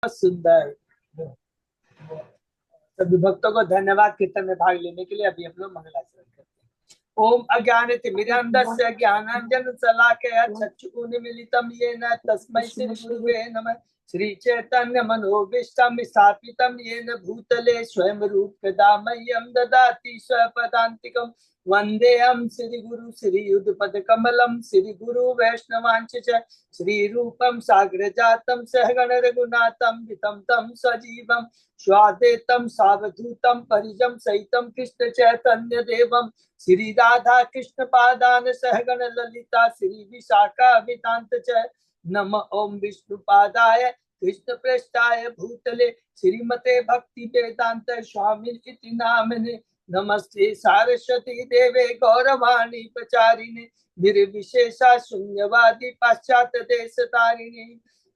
सुंदर। सभी भक्तों को धन्यवाद कीर्तन में भाग लेने के लिए। अभी हम लोग मंगलाचरण करते हैं। ओम अज्ञानतिमिरन्धस्य ज्ञानांजन शलाकया चक्षुरुन्मीलितं येन तस्मै श्री गुरुवे नमः। श्री चैतन्य मनोभीष्टं स्थापितं येन भूतले स्वयं रूपकदा मह्यं ददाति स्वपदान्तिकं। वन्देऽहं श्री गुरु श्री युगपदकमलं श्री गुरु वैष्णवांश्च श्री रूपं साग्रजातं सहगण रघुनाथं वितं तं सजीवं स्वादेतं सावधूतं परिजं सहितं कृष्ण चैतन्य देवं श्री राधा कृष्ण पादान सहगण ललिता श्री विशाखा वितांत च नम ओम विष्णु पादाय कृष्ण पृष्ठाय भूतले श्रीमते भक्ति वेदांत स्वामी इति नामिने नमस्ते सारस्वती देवे गौरवाणी प्रचारिणे निर्विशेषा शून्यवादी पाश्चात्य देश तारिणे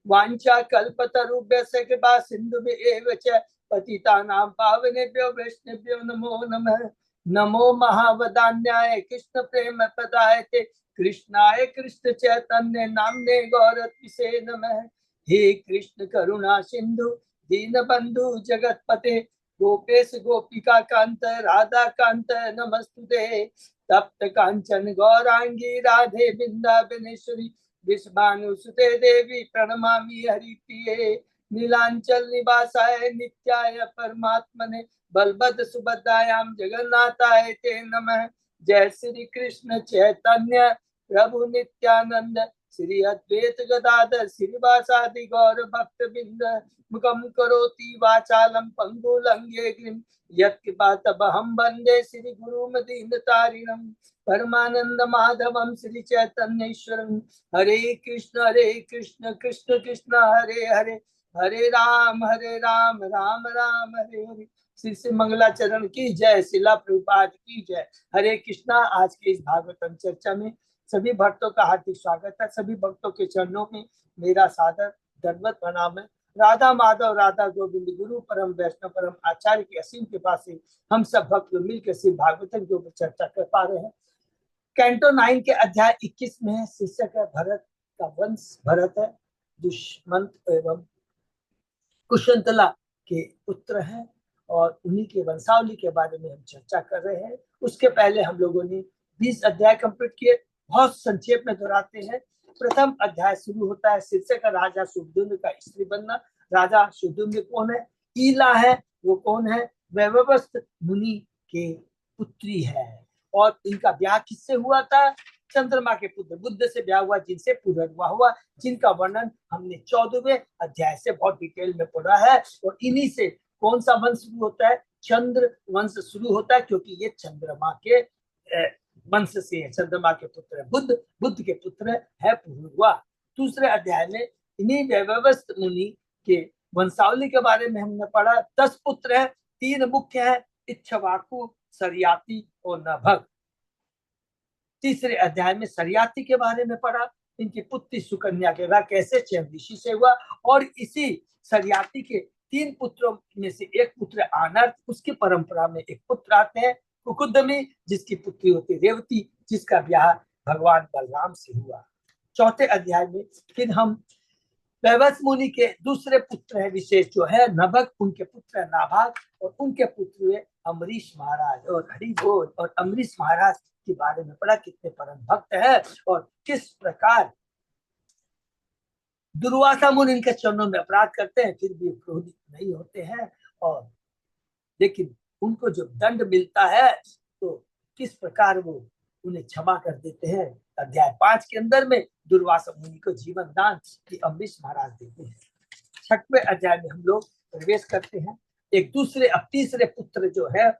वांछा कल्पतरुभ्यश्च कृपा सिन्धुभ्येव च पतितानां पावनेभ्यो वैष्णवेभ्यो नमो नमः। नमो महावदान्याय कृष्ण प्रेम प्रदायते कृष्णाय कृष्ण चैतन्य नामने गौरतिसे नमः। हे कृष्ण करुणा सिंधु दीन बंधु जगतपते गोपेश गोपिका कांत राधा कांत नमस्तुते। तप्त कांचन गौरांगी राधे वृंदावनेश्वरी विश्वानुसुते देवी प्रणमामि हरिप्रिये। नीलांचल निवासाय नित्याय परमात्मने बलभद्र सुभद्रायां जगन्नाथाय ते नमः। जय श्री कृष्ण चैतन्य प्रभु नित्यानंद श्री अद्वैत गदाधर श्रीवासादि गौर भक्त बिंद मुखम करोति वाचालम पंगु लंघे गिरिम यत्कृपातमहं वन्दे श्री गुरुं दीनतारिणं परमानंद माधवम श्री चैतन्येश्वरम। हरे कृष्ण कृष्ण कृष्ण हरे हरे हरे राम राम राम हरे हरे। श्री श्री मंगलाचरण की जय। शिला प्रभुपाद की जय। हरे कृष्णा। आज के इस भागवतम चर्चा में सभी भक्तों का हार्दिक स्वागत है। सभी भक्तों के चरणों में मेरा सादर दंडवत प्रणाम है। राधा माधव राधा गोविंद गुरु परम वैष्णव परम आचार्य की असीम कृपा से हम सब भक्त मिलकर श्री भागवतम के ऊपर चर्चा कर पा रहे हैं। कैंटो 9 के अध्याय 21 में है शीर्षक है भरत का वंश। भरत है दुष्मंत एवं कुशंतला के पुत्र हैं और उन्हीं के वंशावली के बारे में हम चर्चा कर रहे हैं। उसके पहले हम लोगों ने 20 अध्याय कंप्लीट किए। बहुत संक्षेप में दोहराते हैं। प्रथम अध्याय शुरू होता है शीर्षक राजा शुभदुम्न का स्त्री बनना। राजा शुभदुम्न कौन है? ईला है। वो कौन है? वैवस्वत मुनि के पुत्री है और इनका ब्याह किससे हुआ था? चंद्रमा के पुत्र बुद्ध से ब्याह हुआ, जिनसे पुनर्विवाह हुआ, जिनका वर्णन हमने 14वें अध्याय से बहुत डिटेल में पढ़ा है। और इन्हीं से कौन सा वंश शुरू होता है? चंद्र वंश शुरू होता है, क्योंकि ये चंद्रमा के वंश से है। चंद्रमा के पुत्र है बुद्ध, बुद्ध के पुत्र है पुनर्विवाह। दूसरे अध्याय में इन्हीं वैवस्वत मुनि के वंशावली के बारे में हमने पढ़ा। 10 पुत्र है, 3 मुख्य है, इक्ष्वाकु, सरियाती और नभग। तीसरे अध्याय में सरियाती के बारे में पढ़ा। इनकी पुत्री सुकन्या के विवाह कैसे चैन ऋषि से हुआ और इसी सरियाती के 3 पुत्रों में से एक पुत्र आनर्त, उसकी परंपरा में एक पुत्र आते हैं कुकुदमी, जिसकी पुत्री होती रेवती, जिसका ब्याह भगवान बलराम से हुआ। चौथे अध्याय में फिर हम वैवस्वत मुनि के दूसरे पुत्र है विशेष जो है नभग, उनके पुत्र है नाभाग और उनके पुत्र हुए अम्बरीश महाराज और हरि बोल। और अम्बरीश महाराज के बारे में पढ़ा, कितने परम भक्त है और किस प्रकार दुर्वासा मुनि इनके चरणों में अपराध करते हैं, फिर भी क्रोधित नहीं होते हैं। और लेकिन उनको जो दंड मिलता है तो किस प्रकार वो उन्हें क्षमा कर देते हैं। अध्याय 5 के अंदर में दुर्वासा मुनि को जीवन दान की अम्बरीश महाराज देते हैं। 6वें अध्याय में हम लोग प्रवेश करते हैं। एक दूसरे अब तीसरे पुत्र जो है,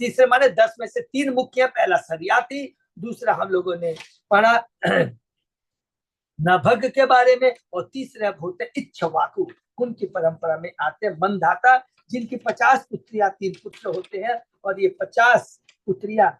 तीसरे माने 10 में से 3 मुख्य, पहला सरियाती, दूसरा हम लोगों ने पढ़ा नभग के बारे में और तीसरे अब होते इक्ष्वाकु, उनकी परंपरा में आते मंधाता, जिनकी 50 पुत्रियां 3 पुत्र होते हैं और ये 50 पुत्रियां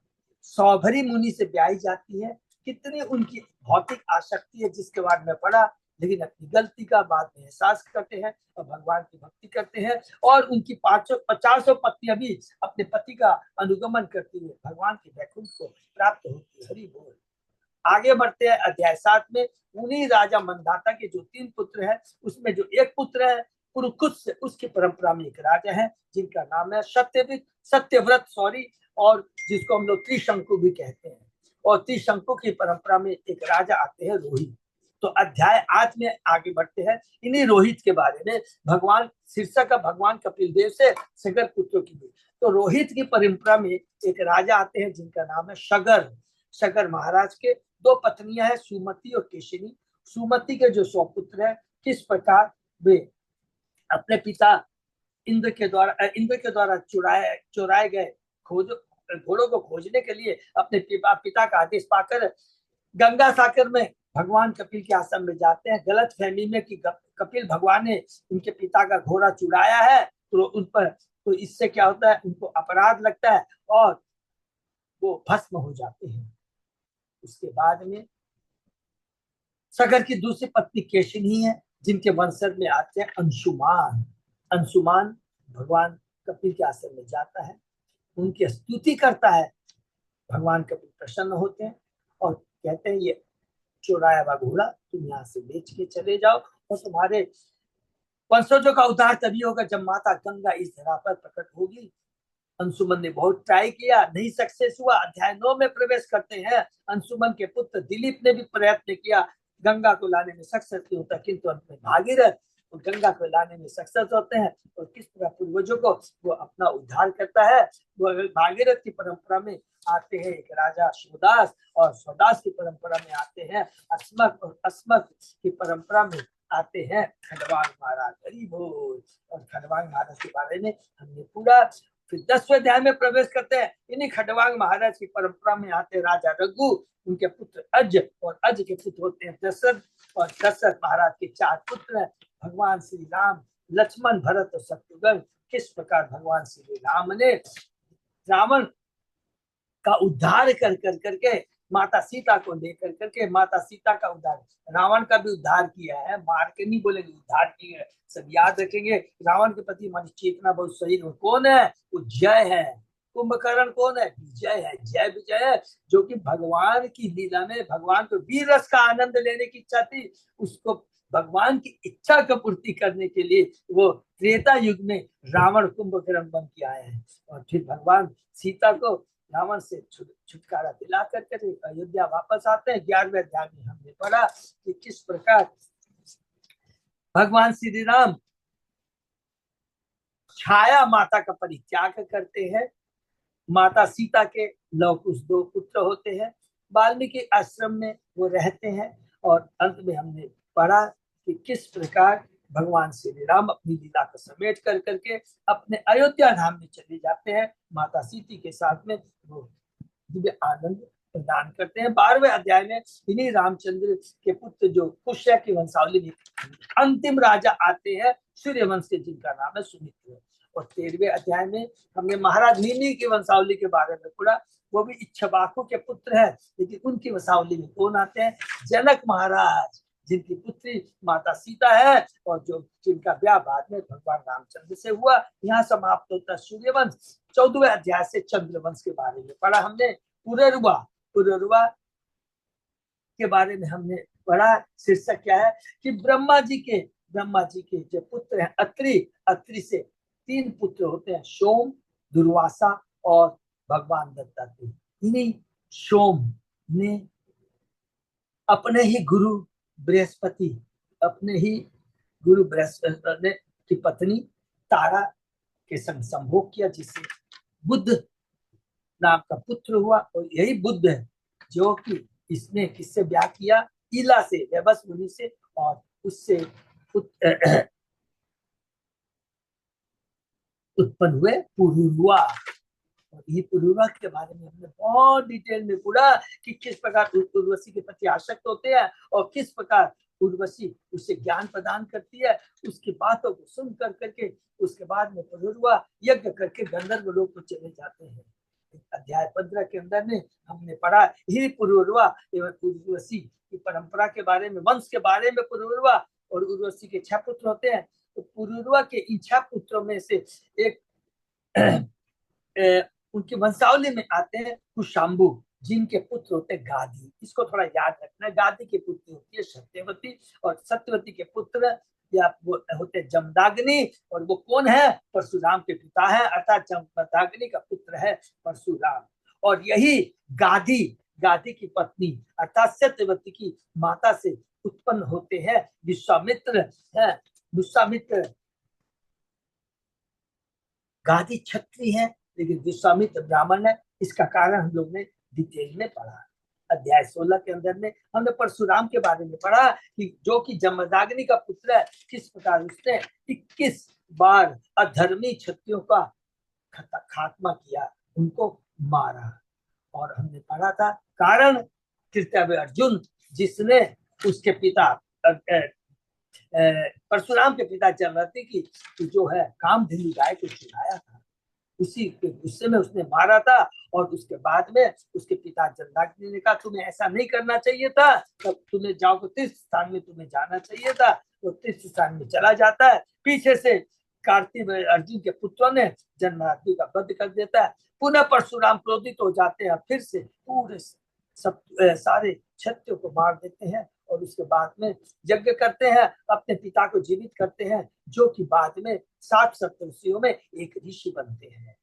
सौभरी मुनि से ब्याही जाती है। कितनी उनकी भौतिक आसक्ति है जिसके बारे में पढ़ा, लेकिन अपनी गलती का बाद में एहसास करते हैं और भगवान की भक्ति करते हैं और उनकी 50 पत्नियां भी अपने पति का अनुगमन करती हुए भगवान के वैकुंठ को प्राप्त होती है। हरि बोल। आगे बढ़ते हैं अध्याय 7 में। उन्हीं राजा मंधाता के जो 3 पुत्र हैं उसमें जो एक पुत्र है पुरुकुस उसकी परंपरा में एक राजा है जिनका नाम है सत्यव्रत और जिसको हम लोग त्रिशंकु भी कहते हैं। और त्रिशंकु की परंपरा में एक राजा आते हैं रोहित। तो अध्याय 8 में आगे बढ़ते हैं इन्हीं रोहित के बारे में। भगवान शीर्षक का भगवान कपिल देव से सगर पुत्रों की। तो रोहित की परंपरा में एक राजा आते हैं जिनका नाम है सगर महाराज के 2 पत्नियां हैं, सुमति और केशिनी। सुमति के जो 100 पुत्र है, किस प्रकार वे अपने पिता इंद्र के द्वारा चुराए गए घोड़ों को खोजने के लिए अपने पिता का आदेश पाकर गंगा सागर में भगवान कपिल के आश्रम में जाते हैं। गलत फहमी में कि कपिल भगवान ने उनके पिता का घोड़ा चुराया है, तो उन पर तो इससे क्या होता है, उनको अपराध लगता है और वो भस्म हो जाते हैं। उसके बाद में सगर की दूसरी पत्नी केशिनी है जिनके वंशज में आते हैं अंशुमान भगवान कपिल के आश्रम में जाता है, उनकी स्तुति करता है। भगवान कपिल प्रसन्न होते हैं और कहते हैं ये चुराया हुआ घोड़ा तुम यहाँ से बेच के चले जाओ और तुम्हारे वंशजों का उद्धार तभी होगा जब माता गंगा इस धरा पर प्रकट होगी। अंशुमन ने बहुत ट्राई किया, नहीं सक्सेस हुआ। अध्याय 9 में प्रवेश करते हैं। अंशुमन के पुत्र दिलीप ने भी प्रयत्न किया, गंगा को लाने में सक्सेस नहीं होता, किंतु अंत में भागीरथ और गंगा को लाने में सक्सेस होते हैं। और किस तरह पूर्वजों को वो अपना उद्धार करता है। वो भागीरथ की परंपरा में आते हैं एक राजा स्वदास, और स्वदास की परंपरा में आते हैं अस्मक, और अस्मक की परंपरा में आते हैं खंडवांग महाराज। हरि बोल। और खंडवांग महाराज के बारे में हमने पूरा। फिर 10वें अध्याय में प्रवेश करते हैं। इन्हीं खंडवांग महाराज की परंपरा में आते राजा रघु, उनके पुत्र अज, और अज के पुत्र होते हैं दशरथ, और दशरथ महाराज के 4 पुत्र हैं भगवान श्री राम, लक्ष्मण, भरत और शत्रुघ्न। किस प्रकार भगवान श्री राम ने रावण का उद्धार कर करके माता सीता को लेकर करके माता सीता का उद्धार, रावण का भी उद्धार किया है, मार के नहीं बोलेंगे, उद्धार किया है। सब याद रखेंगे। रावण के प्रति हमारी चेतना बहुत सही है। कौन है वो? जय है। कुंभकर्ण कौन है? विजय है। जय विजय है, जो कि भगवान की लीला में भगवान को वीर रस का आनंद लेने की इच्छा थी, उसको भगवान की इच्छा का पूर्ति करने के लिए वो त्रेता युग में रावण कुंभकर्ण बन के आए हैं। और फिर भगवान सीता को रावण से छुटकारा दिला करके अयोध्या वापस आते हैं। 11वें अध्याय में हमने पढ़ा कि किस प्रकार भगवान श्री राम छाया माता का परित्याग करते हैं। माता सीता के लवकुश 2 पुत्र होते हैं। वाल्मीकि आश्रम में वो रहते हैं। और अंत में हमने पढ़ा कि किस प्रकार भगवान श्री राम अपनी लीला को समेट कर करके अपने अयोध्या धाम में चले जाते हैं। माता सीता के साथ में वो दिव्य आनंद प्रदान करते हैं। 12वें अध्याय में इन्हीं रामचंद्र के पुत्र जो कुश्य की वंशावली में अंतिम राजा आते हैं सूर्यवंश के, जिनका नाम है सुमित्र। और 13वें अध्याय में हमने महाराज नीमी की वंशावली के बारे में पढ़ा। वो भी इक्ष्वाकु के पुत्र है, लेकिन उनकी वंशावली में कौन आते हैं? जनक महाराज, जिनकी पुत्री माता सीता है और जो जिनका ब्याह बाद में भगवान रामचंद्र से हुआ। यहाँ समाप्त होता सूर्यवंश। 14वें अध्याय से चंद्रवंश के बारे में पढ़ा हमने। पुरुरवा के बारे में हमने पढ़ा। शीर्षक क्या है कि ब्रह्मा जी के जो पुत्र हैं अत्रि से 3 पुत्र होते हैं, सोम, दुर्वासा और भगवान दत्तात्रेय। इन्हीं सोम ने अपने ही गुरु बृहस्पति की पत्नी तारा के संग संभोग किया, जिससे बुद्ध नाम का पुत्र हुआ। और यही बुद्ध है जो कि इसने किससे ब्याह किया? इला से, वैवस मुनि से, और उससे उत्पन्न हुए पुरुरवा। और ये पुरुरवा के बारे में हमने बहुत डिटेल में पढ़ा कि किस प्रकार उर्वशी के प्रति आसक्त होते हैं और किस प्रकार उर्वशी उसे ज्ञान प्रदान करती है। उसकी बातों को सुन कर करके उसके बाद में पुरुरवा यज्ञ करके गंधर्व लोक को चले जाते हैं। अध्याय 15 के अंदर में हमने पढ़ा ही पुरुरवा एवं उर्वशी की परंपरा के बारे में, वंश के बारे में। पुरुरवा और उर्वशी के 6 पुत्र होते हैं। तो पुरुरवा के इन 6 पुत्रों में से एक उनकी वंशावली में आते हैं कुशाम्बु, जिनके पुत्र होते हैं गादी। इसको थोड़ा याद रखना है। गादी के पुत्र होती है सत्यवती, और सत्यवती के पुत्र या वो होते जमदाग्नि, और वो कौन है? परशुराम के पिता है, अर्थात जमदाग्नि का पुत्र है परशुराम। और यही गाधी, गाधी की पत्नी अर्थात सत्यवती की माता से उत्पन्न होते हैं विश्वामित्र है। विश्वामित्र गाधी क्षत्रिय है लेकिन विश्वामित्र ब्राह्मण है। इसका कारण हम लोग ने डिटेल में पढ़ा। अध्याय 16 के अंदर में हमने परशुराम के बारे में पढ़ा कि जो कि जमदाग्नि का पुत्र है, किस प्रकार उसने 21 बार अधर्मी क्षत्रियों का खात्मा किया, उनको मारा। और हमने पढ़ा था कारण तृतीय अर्जुन, जिसने उसके पिता परशुराम के पिता जमदग्नि की जो है कामधेनु गाय को चुराया था, उसी के गुस्से में उसने मारा था। और उसके बाद में उसके पिता जमदग्नि ने कहा तुम्हें ऐसा नहीं करना चाहिए था, तब तुम्हें जाओ तीर्थ स्थान में तुम्हें जाना चाहिए था। वो तीर्थ स्थान में चला जाता है, पीछे से कार्तिक अर्जुन के पुत्रों ने जमदग्नि का वध कर देता है। पुनः परशुराम क्रोधित हो जाते हैं, फिर से पूरे सब सारे क्षत्रियों को मार देते हैं। और उसके बाद में यज्ञ करते हैं, अपने पिता को जीवित करते हैं, जो कि बाद में 60 सप्तऋषियों में एक ऋषि बनते हैं।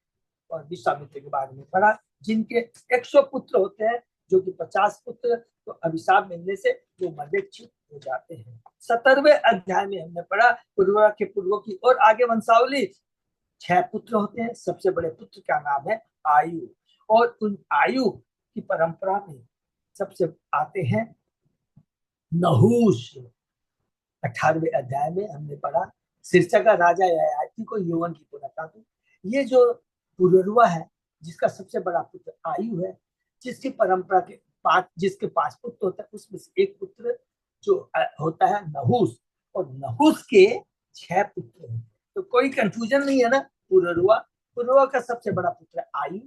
और विश्वामित्र के बारे में पढ़ा, जिनके 100 पुत्र होते हैं, जो कि 50 पुत्र तो अभिशाप मिलने से वो मदेच्छित हो जाते हैं। 17वें अध्याय में हमने पढ़ा पूर्व के पूर्वों की और आगे वंशावली। 6 पुत्र होते हैं, सबसे बड़े पुत्र का नाम है आयु। और उन आयु की परंपरा में सबसे आते हैं नहुष। 18वें अध्याय में हमने पढ़ा शीर्षक का राजा ययाति को यौवन की पूर्णता दो। ये जो पुरुरवा है, जिसका सबसे बड़ा पुत्र आयु है, जिसकी परंपरा के जिसके 5 पुत्र होते हैं, उसमें से एक पुत्र जो होता है नहुष, और नहुष के 6 पुत्र होते हैं। तो कोई कंफ्यूजन नहीं है ना। पुरुरवा का सबसे बड़ा पुत्र आयु,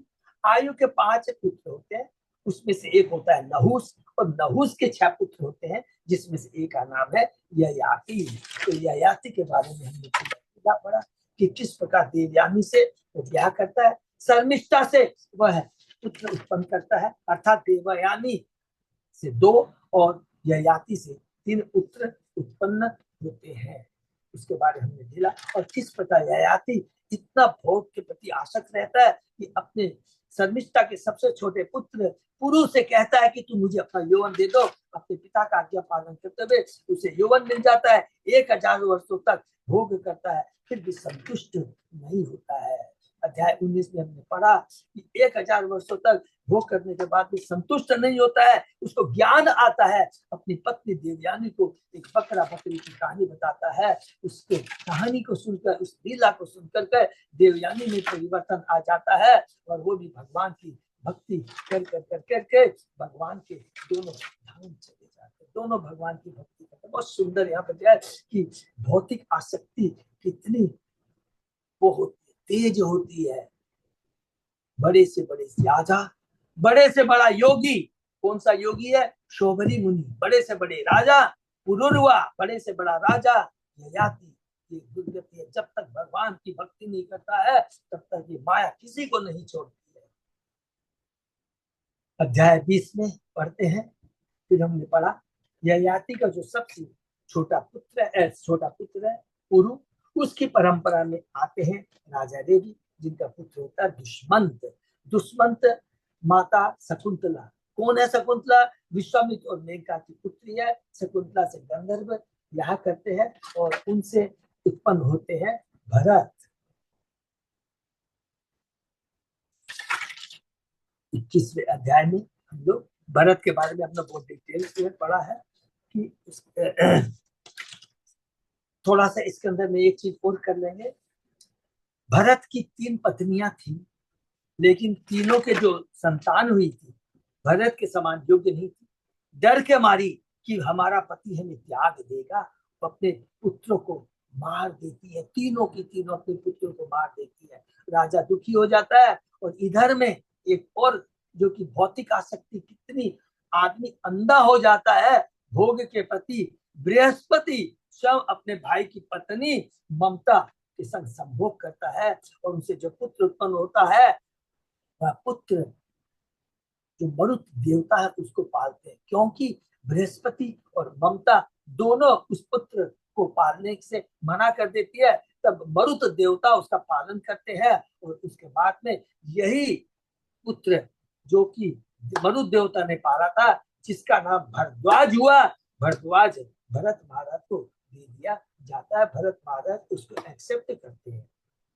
आयु के 5 पुत्र होते हैं, उसमें से एक होता है नहुष, और नहुष के 6 पुत्र होते हैं, जिसमें से एक का नाम है ययाति। तो ययाति के बारे में हमने पढ़ा कि किस प्रकार देवयानी से वो ब्याह करता है, शर्मिष्ठा से वह पुत्र उत्पन्न करता है, अर्थात देवयानी से 2 और ययाति से 3 पुत्र उत्पन्न होते हैं। उसके बारे में हमने ढीला, और किस प्रकार ययाति इतना भोग के प्रति आसक्त रहता है कि अपने शर्मिष्ठा के सबसे छोटे पुत्र पुरु से कहता है कि तू मुझे अपना यौवन दे दो। अपने पिता का आज्ञा पालन करते हुए उसे यौवन मिल जाता है, 1000 वर्षों तक भोग करता है, फिर भी संतुष्ट नहीं होता है। अध्याय 19 में हमने पढ़ा कि 1000 वर्षों तक भोग करने के बाद भी संतुष्ट नहीं होता है। उसको ज्ञान आता है, अपनी पत्नी देवयानी को एक बकरा बकरी की कहानी बताता है। उसके कहानी को सुनकर, उस लीला को सुनकर के देवयानी में परिवर्तन आ जाता है, और वो भी भगवान की भक्ति कर कर कर करके भगवान के दोनों धाम चले जाते, दोनों भगवान की भक्ति करते। बहुत सुंदर यहाँ पर है कि भौतिक आसक्ति कितनी वो होती है, तेज होती है। बड़े से बड़े राजा, बड़े से बड़ा योगी, कौन सा योगी है? शोभरी मुनि। बड़े से बड़े राजा पुरुरवा, बड़े से बड़ा राजा ययाति। ये दुर्गति है, जब तक भगवान की भक्ति नहीं करता है तब तक ये माया किसी को नहीं छोड़ती है। अध्याय 20 में पढ़ते हैं, फिर हमने पढ़ा ययाति का जो सबसे छोटा पुत्र है पुरु, उसकी परंपरा में आते हैं राजा देवी, जिनका पुत्र होता है दुष्मंत। दुष्मंत माता शकुंतला। कौन है शकुंतला? विश्वामित्र और मेनका की पुत्री है। शकुंतला से गंधर्व ब्याह करते हैं और उनसे उत्पन्न होते हैं भरत। 21वें अध्याय में हम लोग भरत के बारे में अपना बहुत डिटेल में पढ़ा है कि थोड़ा सा इसके अंदर में एक चीज और कर लेंगे। भरत की 3 पत्नियां थी, लेकिन तीनों के जो संतान हुई थी भरत के समान योग्य नहीं थी। डर के मारी कि हमारा पति हमें त्याग देगा, वो अपने पुत्रों को मार देती है। तीनों की तीनों अपने पुत्रों को मार देती है। राजा दुखी हो जाता है। और इधर में एक और जो कि भौतिक आसक्ति, कितनी आदमी अंधा हो जाता है भोग के प्रति। बृहस्पति स्वयं अपने भाई की पत्नी ममता के संग संभोग करता है, और उनसे जो पुत्र उत्पन्न होता है वह पुत्र जो मरुत देवता है उसको पालते हैं, क्योंकि बृहस्पति और ममता दोनों उस पुत्र को पालने से मना कर देती है, तब मरुत देवता उसका पालन करते हैं। और उसके बाद में यही पुत्र जो कि मरुत देवता ने पाला था, जिसका नाम भरद्वाज हुआ, भरद्वाज भरत महाराज को दे दिया जाता है। भरत महाराज उसको एक्सेप्ट करते हैं।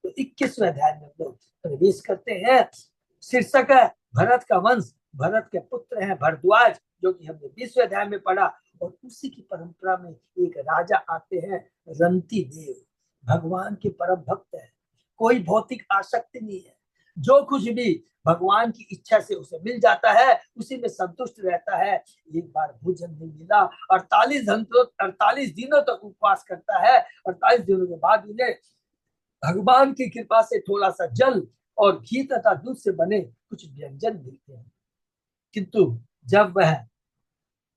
तो 21वें अध्याय में हम लोग प्रवेश करते हैं। शीर्षक है भरत का वंश। भरत के पुत्र हैं भरद्वाज, जो कि हमने 20वें अध्याय में पढ़ा। और उसी की परंपरा में एक राजा आते हैं, रंती देव, भगवान के परम भक्त है, कोई भौतिक आसक्ति नहीं है, जो कुछ भी भगवान की इच्छा से उसे मिल जाता है उसी में संतुष्ट रहता है। एक बार भोजन नहीं मिला, 48 दिनों तक उपवास करता है। 48 दिनों के बाद उन्हें भगवान की कृपा से थोड़ा सा जल और घी तथा दूध से बने कुछ व्यंजन मिलते हैं। किंतु जब वह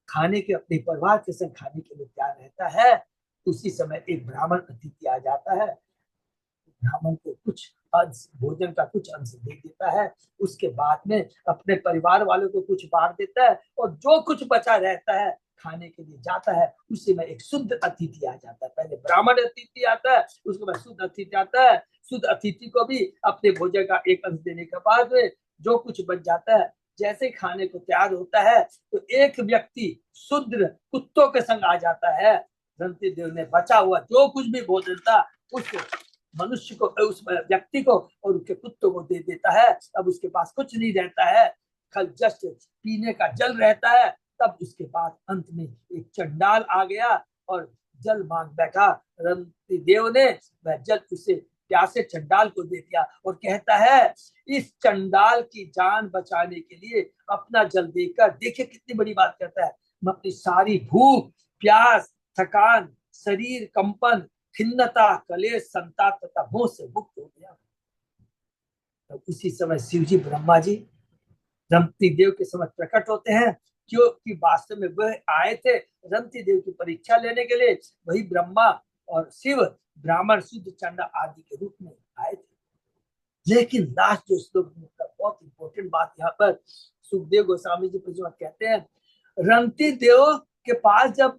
खाने के अपने परिवार के संग खाने के लिए तैयार रहता है, उसी समय एक ब्राह्मण अतिथि आ जाता है। ब्राह्मण को कुछ अंश, भोजन का कुछ अंश दे देता है। उसके बाद में अपने परिवार वालों को कुछ बांट देता है, और जो कुछ बचा रहता है खाने के लिए जाता है। उसी में एक शुद्ध अतिथि आ जाता है। पहले ब्राह्मण अतिथि आता है, उसके बाद शुद्ध अतिथि आता है। शुद्ध अतिथि को भी अपने भोजन का एक अंश देने के बाद में जो कुछ बच जाता है, जैसे खाने को तैयार होता है तो एक व्यक्ति शुद्र कुत्तों के संग आ जाता है। रंती देव ने बचा हुआ जो कुछ भी भोजन था उस मनुष्य को, उस व्यक्ति को और उसके कुत्तों को दे देता है। अब उसके पास कुछ नहीं रहता है, कल जस्ट पीने का जल रहता है। तब उसके बाद अंत में एक चंडाल आ गया और जल मांग बैठा। रंती देव ने वह जल उसे प्यासे चंडाल को दे दिया और कहता है, इस चंडाल की जान बचाने के लिए अपना जल देकर, देखिए कितनी बड़ी बात कहता है, मैं अपनी सारी भूख, प्यास, थकान, शरीर कंपन, खिन्नता, कलेश, संताप तथा मोह से मुक्त हो गया। तो उसी समय शिव जी ब्रह्मा जी रंती देव के समक्ष प्रकट होते हैं, क्योंकि वास्तव में वह आए थे रंती देव की परीक्षा लेने के लिए। वही ब्रह्मा और शिव ब्राह्मण, शुद्ध, चंड आदि के रूप में आए थे। लेकिन लास्ट जो श्लोक में बहुत इंपॉर्टेंट बात यहाँ पर सुखदेव गोस्वामी जी प्रभुपाद कहते हैं, रंती देव के पास जब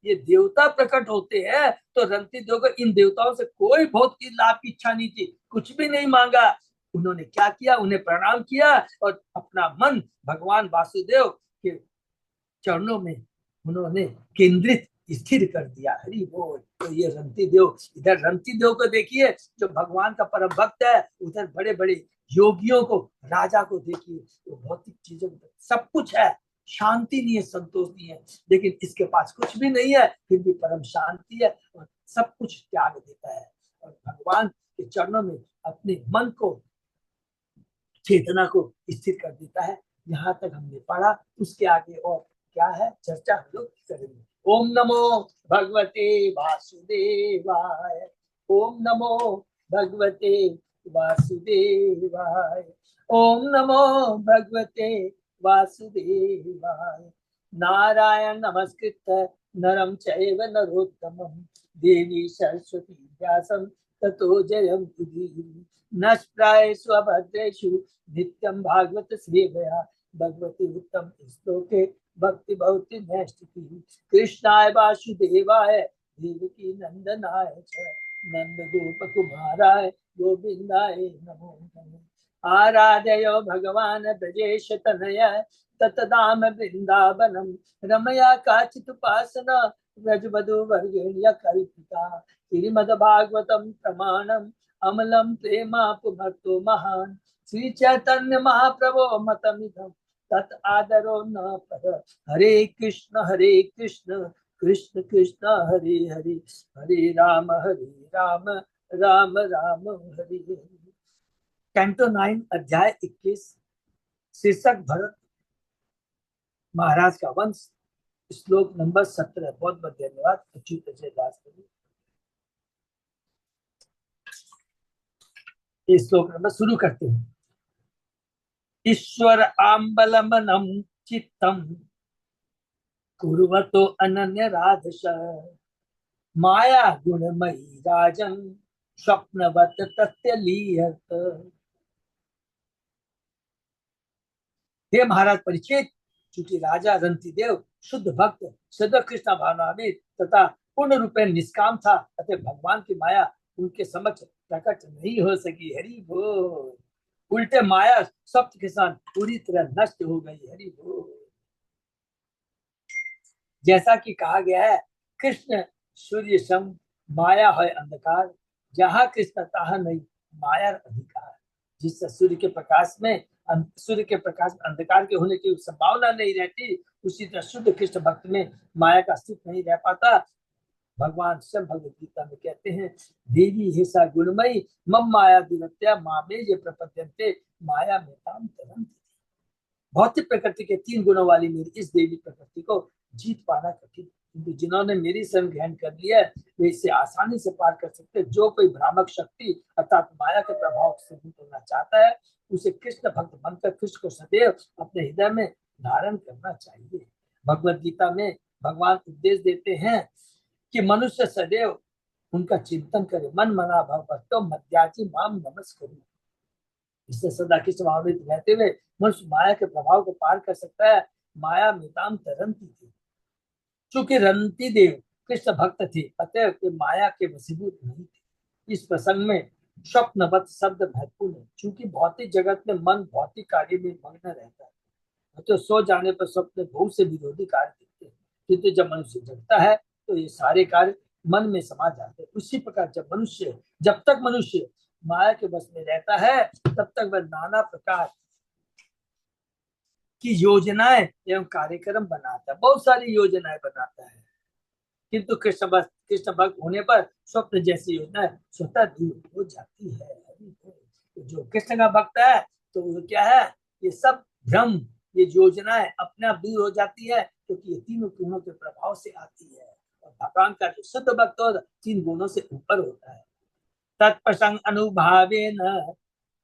ये देवता प्रकट होते हैं तो रंती देव को इन देवताओं से कोई भौतिक लाभ की इच्छा नहीं थी, कुछ भी नहीं मांगा। उन्होंने क्या किया, उन्हें प्रणाम किया और अपना मन भगवान वासुदेव के चरणों में उन्होंने केंद्रित स्थिर कर दिया। हरि बोल। तो ये रंती देव, इधर रंती देव को देखिए जो भगवान का परम भक्त है, उधर बड़े बड़े योगियों को, राजा को देखिए, वो भौतिक चीजों में सब कुछ है, शांति नहीं है, संतोष नहीं है, लेकिन इसके पास कुछ भी नहीं है फिर भी परम शांति है और सब कुछ त्याग देता है और भगवान के चरणों में अपने मन को, चेतना को स्थिर कर देता है। यहाँ तक हमने पढ़ा, उसके आगे और क्या है चर्चा हम लोग करेंगे। ओम नमो भगवते वासुदेवाय। ओम नमो भगवते वासुदेवाय। ओम नमो भगवते वासुदेवाय। नारायण नमस्कृत्य नरं चैव नरोत्तमं देवी सरस्वती व्यासं ततो जयमुदीरये। नष्प्रायेषु अभद्रेषु नित्यं भागवत सेवया भगवती उत्तम श्लोके भक्ति भवति नैष्ठिकी। कृष्णाय वासुदेवाय देवकी नंदनाय च नंद गोप कुमाराय गोविंदाय नमो नमः। आराधयो भगवान ब्रजेश तनय ततदाम वृंदावनम रमया काचित् उपासना व्रजवधू वर्गेण्य कल्पिता। श्रीमद्भागवतम प्रमाणम अमलम प्रेमापुभक्तो महान। श्री चैतन्य महाप्रभो मतमिदं तत् आदरो न पर। हरे कृष्ण कृष्ण कृष्ण हरे हरे, हरे राम राम राम हरे हरे। कैंटो 9 अध्याय 21, शीर्षक भरत महाराज का वंश, श्लोक नंबर 17। बहुत बहुत धन्यवाद। अच्युत दास। इस श्लोक नंबर शुरू करते हैं। ईश्वर आम्बलमनम चित्तम कुर्वतो अनन्य राधस माया गुणमयी राजन स्वप्नवत तत्यलीयत। हे महाराज परीक्षित, चूंकि राजा रंती देव शुद्ध भक्त, सदा कृष्ण भावनाविद तथा पूर्ण रूपे निष्काम था, अतः भगवान की माया उनके समक्ष प्रकट नहीं हो सकी। हरि बोल। उल्टे माया सप्त के साथ पूरी तरह नष्ट हो गई। हरि बोल। जैसा कि कहा गया है, कृष्ण सूर्य सम, माया है अंधकार, जहाँ कृष्ण तहाँ नहीं माया अधिकार। जिससे सूर्य के प्रकाश में अंधकार के होने की संभावना नहीं रहती, उसी तरह शुद्ध कृष्ण भक्त में माया का अस्तित्व नहीं रह पाता। भगवान स्वयं भगवत गीता में कहते हैं, देवी हिसा गुणमयी मम माया दुरत्या मामे ये प्रपद्यन्ते माया में ताम तरंती। भौतिक प्रकृति के 3 गुणों वाली मेरी इस देवी प्रकृति को जीत पाना कठिन, किंतु जिन्होंने मेरी शरण ग्रहण कर लिया है वे इसे आसानी से पार कर सकते। जो कोई भ्रामक शक्ति अर्थात माया के प्रभाव से मुक्त होना चाहता है, उसे कृष्ण भक्त बनकर कृष्ण को सदैव अपने हृदय में धारण करना चाहिए। भगवत गीता में भगवान उपदेश देते हैं कि मनुष्य सदैव उनका चिंतन करे। मन मना भव भक्तो मध्याजी माम नमस्करो। इससे सदा कृष्ण भावित रहते हुए मनुष्य माया के प्रभाव को पार कर सकता है। माया मिताम तरंती थी। चूंकि रंती देव कृष्ण भक्त थे, अतः वे माया के वशीभूत नहीं थे। इस प्रसंग में स्वप्नवत शब्द महत्वपूर्ण है, चूंकि भौतिक जगत में मन भौतिक कार्य में मग्न रहता है, तो सो जाने पर स्वप्न बहुत से विरोधी कार्य दिखते हैं, किंतु जब मनुष्य जगता है तो ये सारे कार्य मन में समा जाते हैं। उसी प्रकार जब तक मनुष्य माया के वश में रहता है, तब तक वह नाना प्रकार की योजनाएं एवं कार्यक्रम बनाता है, बहुत सारी योजनाएं बनाता है, किंतु कृष्ण भक्त होने पर स्वप्न जैसी योजना स्वतः दूर हो जाती है। तो जो कृष्ण का भक्त है तो वो क्या है, ये सब भ्रम, ये योजनाएं अपने आप दूर हो जाती है, क्योंकि ये 3 गुणों के प्रभाव से आती है। और भगवान का जो शुद्ध भक्त हो 3 गुणों से ऊपर होता है। तत्प्रसंग अनुभावे न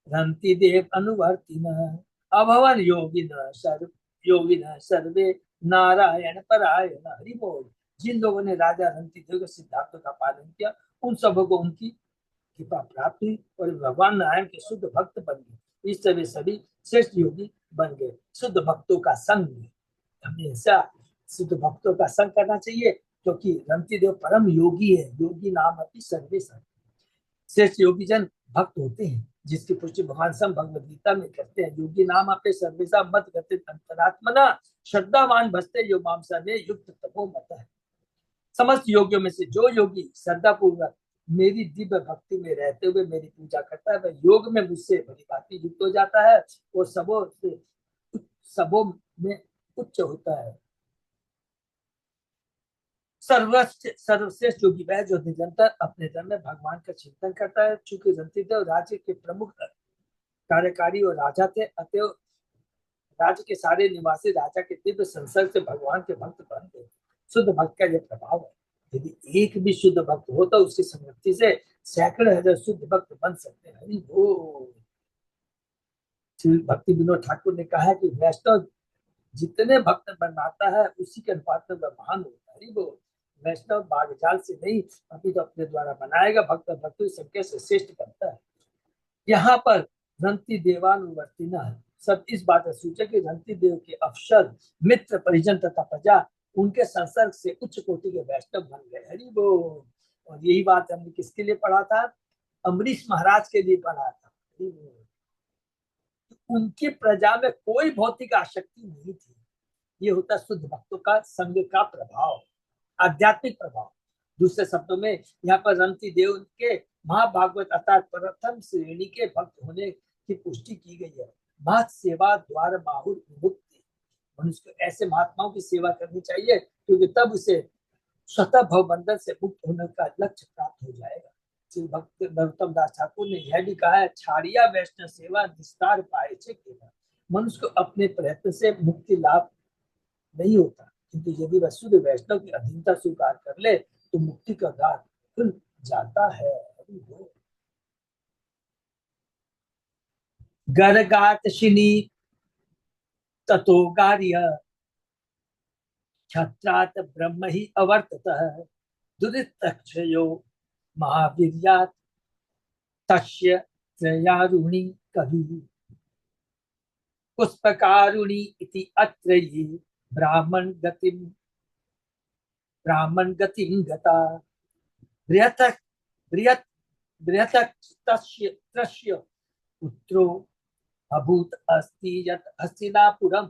रंति देव अनुवर्तिन अभवन योगिन सर्वे नारायण परायण। हरि बोल। जिन लोगों ने राजा रंति देव के सिद्धांतों का पालन किया, उन सबों को उनकी कृपा प्राप्त हुई और भगवान नारायण के शुद्ध भक्त बन गए। इस तरह सभी श्रेष्ठ योगी बन गए। शुद्ध भक्तों का संग, हमेशा शुद्ध भक्तों का संग करना चाहिए, क्योंकि रंति देव परम योगी है। योगी नाम अपनी सर्वे श्रेष्ठ योगी जन भक्त होते हैं, जिसकी पुष्टि भगवान सम भगवद गीता में करते हैं। योगी नाम अपने सर्वेशा मत गति अंतरात्मना श्रद्धावान भस्ते यो माम सर्वे युक्त तपो मत है। समस्त योगियों में से जो योगी श्रद्धा पूर्वक मेरी दिव्य भक्ति में रहते हुए मेरी पूजा करता है, वह योग में मुझसे बड़ी बातें युक्त हो जाता है और सबों में उच्च होता है। सर्वश्रेष्ठ योगी वह जो निरंतर अपने धर्म में भगवान का चिंतन करता है। चूंकि रंतिदेव राज्य के प्रमुख कार्यकारी और राजा थे, अतः राज्य के सारे निवासी राजा के दिव्य संसर्ग से भगवान के भक्त बन गए। शुद्ध भक्त का यह प्रभाव है। यदि एक भी शुद्ध भक्त हो तो उसकी संगति से सैकड़ों हजार शुद्ध भक्त बन सकते हैं। हरि बोल। श्री भक्ति विनोद ठाकुर ने कहा है कि वैष्णव जितने भक्त बनाता है उसी के अनुपात में वह महान होता है। हरि बोल। वैष्णव बागजाल से नहीं, अभी तो अपने द्वारा बनाएगा भक्त भक्ति संख्या से श्रेष्ठ बनता है। यहाँ पर रंति देवानुवर्तिना है। सब इस बात का सूचक कि रंति देव के अफसर मित्र परिजन तथा प्रजा उनके संसर्ग से उच्च कोटि के वैष्णव बन गए। हरि बोल। और यही बात हमने किसके लिए पढ़ा था, अम्बरीश महाराज के लिए पढ़ा था। हरि बोल। उनकी प्रजा में कोई भौतिक आसक्ति नहीं थी। ये होता शुद्ध भक्तों का संग का प्रभाव, आध्यात्मिक प्रभाव। दूसरे शब्दों में यहाँ पर रंति देव के महाभागवत अर्थात प्रथम श्रेणी के भक्त होने की पुष्टि की गई है। महत सेवा द्वार बाहुर मुक्ति। मनुष्य को ऐसे महात्माओं की सेवा करनी चाहिए, क्योंकि तब उसे स्वतः भवबंधन से मुक्त होने का लक्ष्य प्राप्त हो जाएगा। श्री भक्त नरोत्तम दास ठाकुर ने यह भी कहा है, छाड़िया वैष्णव सेवा निस्तार पाए छे केवल। मनुष्य को अपने प्रयत्न से मुक्ति लाभ नहीं होता, किंतु यदि वह शुद्ध वैष्णव की अधीनता स्वीकार कर ले तो मुक्ति का द्वार खुल जाता है। गर्गात शिनी ततो गार्य छत्रात ब्रह्म ही अवर्ततः दुरितक्षयो महावीर्यात् तस्य त्रयारुणि कवि पुष्पकारुणि इति अत्र ये ब्राह्मण गतिम ब्राह्मण गतिं गता बृहत बृहत बृहत तस्य पुत्रो अभूत अस्ति यत् हस्तिनापुरम।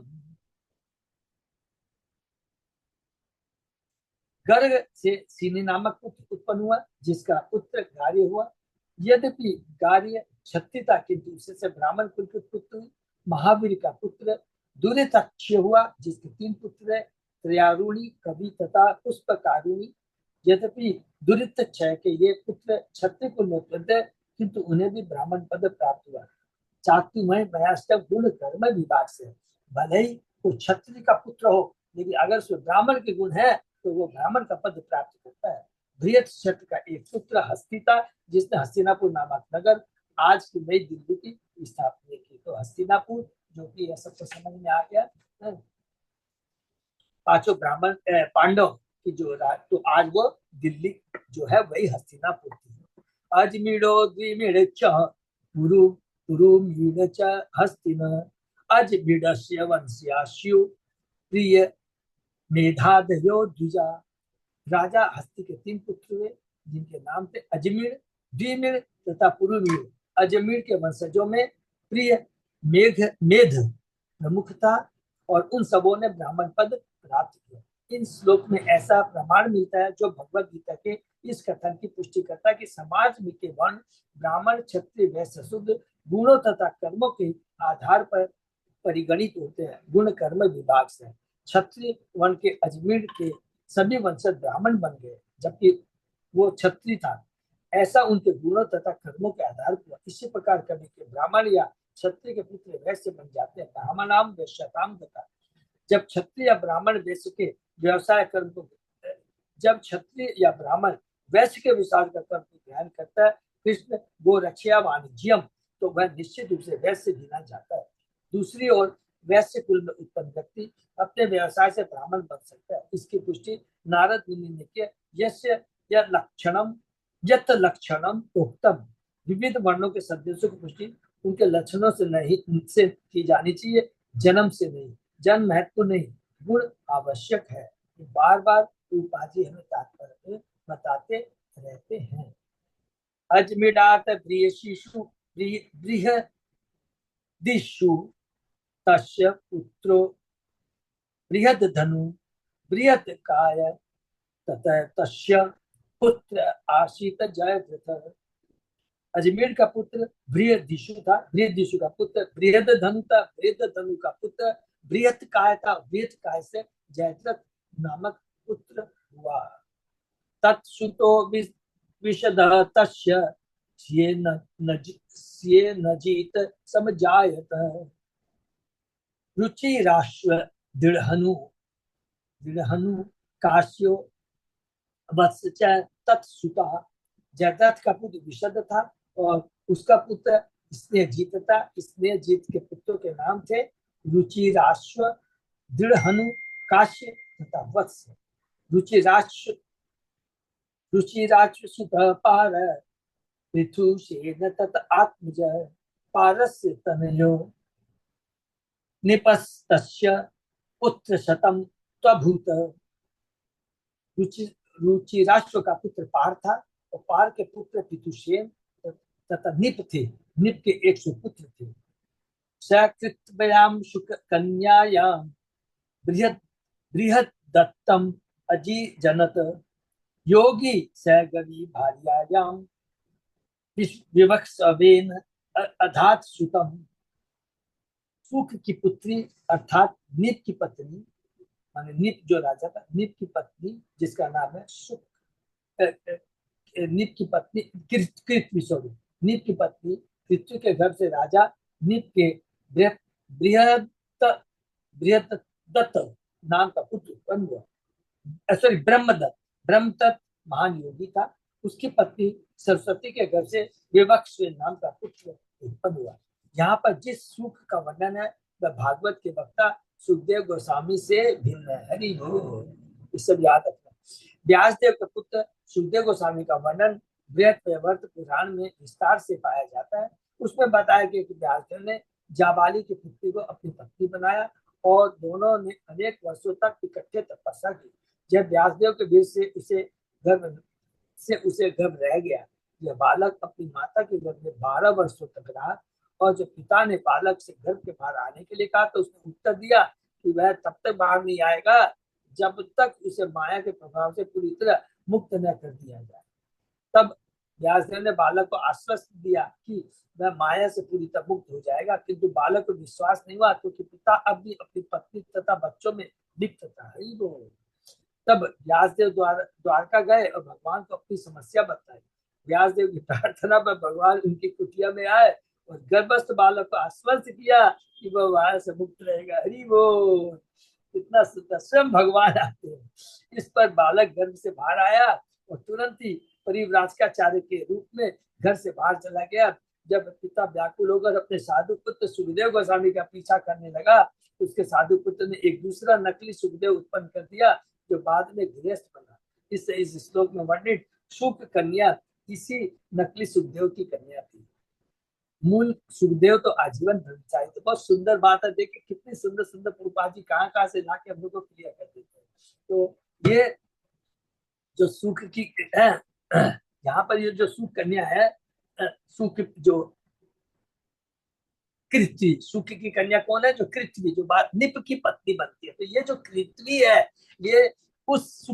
गर्ग से सीनी नामक पुत्र उत्पन्न हुआ जिसका पुत्र गार्य हुआ। यद्यपि गार्य क्षत्रिय था किंतु उससे ब्राह्मण कुल के पुत्र महावीर का पुत्र दुरितक्ष हुआ जिसके 3 पुत्र है, त्रयारुणी, कवि तथा पुष्पकारुणी। यद्यपि दुरितक्षय के ये पुत्र क्षत्रिय कुल में उत्पन्न थे किंतु उन्हें भी ब्राह्मण पद प्राप्त हुआ। चातुर्मय मयाष्टक गुण कर्म विभाग से भले ही वो क्षत्रिय का पुत्र हो लेकिन अगर उसमें ब्राह्मण के गुण है तो वो ब्राह्मण का पद प्राप्त करता है। बृहत क्षेत्र का एक पुत्र हस्ती था जिसने हस्तिनापुर नामक नगर आज की नई दिल्ली की स्थापना की। तो हस्तिनापुर जो कि सबको समझ में आ गया, 5 ब्राह्मण पांडव की जो राज, तो आज वो दिल्ली जो है वही हस्तिनापुर थी। अजमीरो द्विमीड़ च पुरु पुरुमीड़ च हस्तिन अजमीडस्य वंश्यास्यु प्रिय मेधादयो द्विजा। राजा हस्ती के 3 पुत्र हुए जिनके नाम थे अजमीर, द्विमीर तथा पुरुमीर। अजमीर के वंशजों में प्रिय मेध प्रमुख था और उन सबों ने ब्राह्मण पद प्राप्त किया। इन श्लोक में ऐसा प्रमाण मिलता है जो भगवत गीता के इस कथन की पुष्टि करता है कि समाज में के वर्ण ब्राह्मण, क्षत्रिय, वैश्य, शूद्र गुणों तथा कर्मों के आधार पर परिगणित होते हैं। गुण कर्म विभाग से क्षत्रिय वर्ण के अजमेर के सभी वंशज ब्राह्मण बन गए जबकि वो क्षत्रिय था। ऐसा उनके गुणों तथा कर्मों के आधार पर। इसी प्रकार कभी के ब्राह्मण या क्षत्रिय के पुत्र वैश्य बन जाते हैं। ब्राह्मणाम वैश्यताम तथा जब क्षत्रिय या ब्राह्मण वैश्य के व्यवसाय कर्म को जब क्षत्रिय या ब्राह्मण वैश्य के विचार का कर्म को ध्यान करता है कृष्ण गो रक्षा वाणिज्यम तो वह निश्चित रूप से वैश्य गिना जाता है। दूसरी ओर वैश्य कुल में उत्पन्न व्यक्ति अपने व्यवसाय से ब्राह्मण बन सकता है। इसकी पुष्टि नारद मुनि ने की। यस्य लक्षणम यत लक्षणम उक्तम। विविध वर्णों के सदस्यों की पुष्टि उनके लक्षणों से नहीं से की जानी चाहिए, जन्म से नहीं। जन्म महत्व नहीं, गुण आवश्यक है। बार बार उपाधि हमें तात्पर्य बताते रहते हैं। अजमिडात ब्रियशिशु बृहदिषु तस्य पुत्रो बृहद धनु बृहद काय तथा तस्य पुत्र आशीत जयद्रथ। अजमेर का पुत्र बृहदिषु था, बृहदिषु का पुत्र बृहद धनु था, बृहद धनु का पुत्र बृहद काय था, बृहद काय से जयद्रथ नामक पुत्र हुआ। तत्सुतो विशदः तस्य स्ये नजीत समजायत रुचिराश्व दृढ़हनु काश्यो वत्स तत्सुता। जयद्रथ का पुत्र विशद था और उसका पुत्र स्नेहजीत था। स्नेहजीत के पुत्रों के नाम थे रुचिराश्व, दृढ़हनु, काश्य तथा वत्स। रुचिराश्व पार पृथुषेन तत आत्मज पारस्य तनयो निपस्तस्य पुत्र शतम त्वभूत। रुचिराश्व का पुत्र पार था और पार के पुत्र पितुषेन तथा निप थे। निप के 100 पुत्र थे। सकृत्याम शुक कन्यायाम बृहद बृहद दत्तम अजी जनत योगी सगवी भार्यायाम विवक्षवेन अधात सुतम। सुख की पुत्री अर्थात निप की पत्नी, माने निप जो राजा था, निप की पत्नी जिसका नाम है सुख, निप की पत्नी कृत्वी, सॉरी, निप की पत्नी कृत्वी के घर से राजा निप के बृहद दत्त नाम का पुत्र उत्पन्न हुआ। सॉरी, ब्रह्मदत्त। ब्रह्मदत्त महान योगी था। उसकी पत्नी सरस्वती के घर से विवक्ष नाम का पुत्र उत्पन्न हुआ। यहाँ पर जिस सुख का वर्णन है वह भागवत के वक्ता सुखदेव गोस्वामी से भिन्न है। हरि बोल, ये सब याद रखना। व्यासदेव के पुत्र सुखदेव गोस्वामी का वर्णन बृहत्वर्त पुराण में विस्तार से पाया जाता है। उसमें बताया गया कि व्यासदेव ने जाबाली की पुत्री को अपनी पत्नी बनाया और दोनों ने अनेक वर्षों तक इकट्ठे तपस्या की। जब व्यासदेव के बीच से उसे गर्भ रह गया। यह बालक अपनी माता के गर्भ में 12 वर्षों तक रहा, और जब पिता ने बालक से गर्भ के बाहर आने के लिए कहा तो उसने उत्तर दिया कि वह तब तक बाहर नहीं आएगा जब तक उसे माया के प्रभाव से पूरी तरह मुक्त न कर दिया जाए। तब व्यासदेव ने बालक को आश्वस्त दिया कि वह माया से पूरी तरह मुक्त हो जाएगा, किंतु बालक को विश्वास नहीं हुआ क्योंकि पिता अब भी अपनी पत्नी तथा बच्चों में लिप्त था। तब व्यासदेव द्वारका गए और भगवान को अपनी समस्या बताई। व्यासदेव की प्रार्थना पर भगवान उनकी कुटिया में आए और गर्भस्थ बालक को आश्वस्त किया कि वह माया से मुक्त रहेगा। हरि बोल। कितना सुंदर, स्वयं भगवान आते हैं। इस पर बालक गर्भ से बाहर आया और तुरंत ही परिव्राजकाचार्य के रूप में घर से बाहर चला गया। जब पिता व्याकुल होकर अपने साधु पुत्र सुखदेव गोस्वामी का पीछा करने लगा, उसके साधु पुत्र ने एक दूसरा नकली सुखदेव उत्पन्न कर दिया जो बाद में गृहस्थ बना। इस श्लोक में वर्णित शुक कन्या इसी नकली सुखदेव की कन्या थी। मूल सुखदेव तो आजीवन ब्रह्मचारी थे। बहुत सुंदर बात है, देखिए कितनी सुंदर सुंदर प्रभुपाद जी कहाँ से लाके हम लोग को क्लियर कर देते हैं। तो ये जो सुख की है, यहाँ पर ये जो सुख कन्या है, सुख जो कृत्वी, सुख की कन्या कौन है? जो कृत्वी, जो निप की पत्नी बनती है। तो ये जो कृत्वी है, ये उस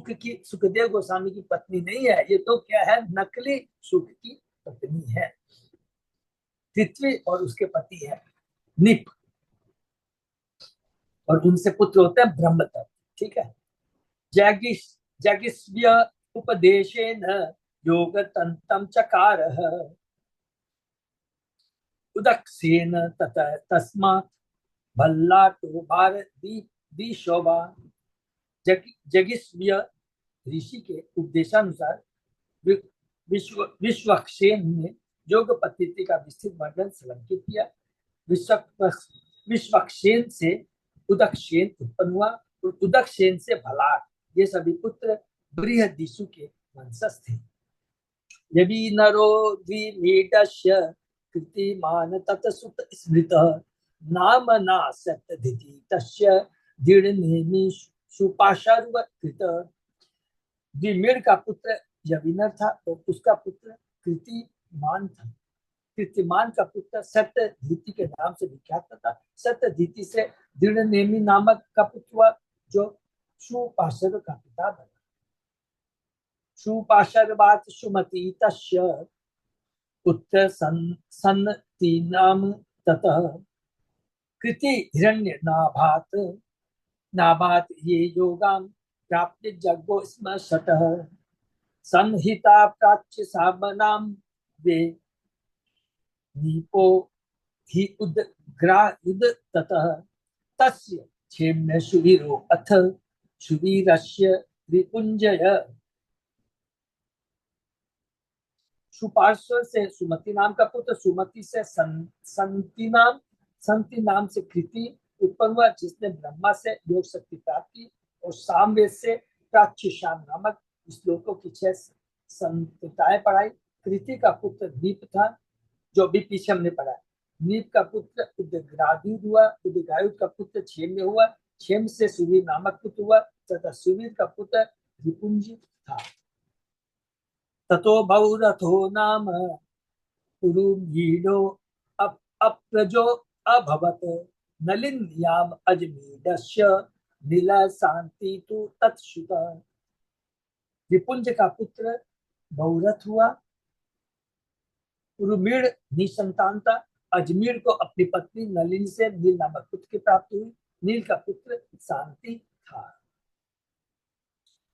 सुखदेव गोस्वामी की पत्नी नहीं है, ये तो क्या है? नकली सुख की पत्नी है। कृत्वी और उसके पति है निप, और उनसे पुत्र होते हैं ब्रह्मतत्व। ठीक है। जगिष्य उपदेशेन योग तंत्रम चकारः उदक्षेन तस्मात् भल्लाटो भारती शोभा। जगिष्य ऋषि के उपदेशानुसार विश्वक्षेन ने योग पद्धति का विस्तृत वर्णन संकलित किया। विश्वक्षेन से उदक्षेन उत्पन्न हुआ और उदक्षेन से भलाट, ये सभी पुत्र बृहदीषु के वंशज थे। यदि नरो द्विमीडस्य कृतिमान ततसुत स्मृतः नाम ना सत्यधिति तस्य दृढ़नेमि सुपाशर्वकृत। द्विमीड का पुत्र यविनर था और उसका पुत्र कृतिमान था। कृतिमान का पुत्र सत्यधीति के नाम से विख्यात था। सत्यधीति से दृढ़नेमि नामक का पुत्र हुआ जो सुपाशर्व का पिता बना। सुपाशर्वात् सुमति तस्य पुत्र सन्नति नाम ततः कृति हिरण्य नाभात ये योगाम प्राप्ति जग्गो स्म शतः संहिता प्राच्य सामनाम वे नीपो ही उद्ग्रायुद ततः तस्य क्षेम्य शुवीरो अथ शुवीरस्य रिपुंजय। सुपार्श्व से सुमति नाम का पुत्र, सुमति से संति नाम से कृति उत्पन्न हुआ जिसने ब्रह्मा से योग शक्ति प्राप्त की, और सामवेद से प्राच्य शाम नामक श्लोकों की 6 संहिताएं पढ़ाई। कृति का पुत्र दीप था जो भी पीछे हमने पढ़ा। नीप का पुत्र उदग्रायुध हुआ, उदग्रायुध का पुत्र क्षेम हुआ, क्षेम से सुवीर नामक पुत्र हुआ तथा सुवीर का पुत्र रिपुंज था। ततो बहुरथो नाम पुरुमीडो अप्रजो अभवत नलिन्याम अजमीडस्य नीला शांति तु तत्सुत। रिपुंज का पुत्र बहुरथ हुआ, पुरुमीड निसंतान था। अजमीर को अपनी पत्नी नलिनी से नील नामक पुत्र की प्राप्ति हुई। नील का पुत्र शांति था।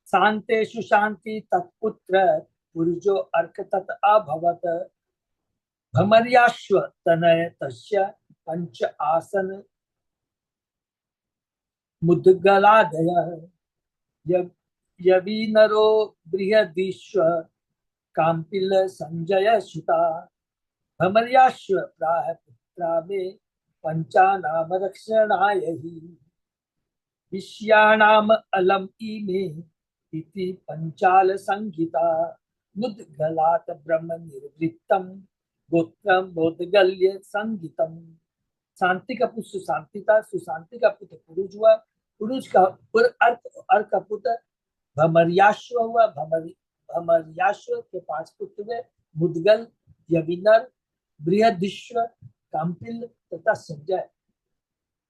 शांतेषु शांति तत्पुत्र पुरुषो अर्क तत् अभवत भमर्याश्व तनय तस्य पंच आसन मुद्गलादयः यविनरो बृहदीश्व काम्पिल संजय सुता भमर्याश्व प्राह पुत्रा में पंचानाम रक्षणाय हि विश्याणाम अलम इमे इति पंचाल संहिता मुद्गलात ब्रह्म निर्वृत्तम गोत्रम बोधगल्य संगीतम। शांति का पुत्र सुशांति था, सुशांति का पुत्र पुरुष हुआ, पुरुष का अर्क का पुत्र भमर्याश्व हुआ, भमर्याश्व के 5 पुत्र हुए, मुद्गल, यविनर, बृहदिश्व, काम्पिल तथा संजय।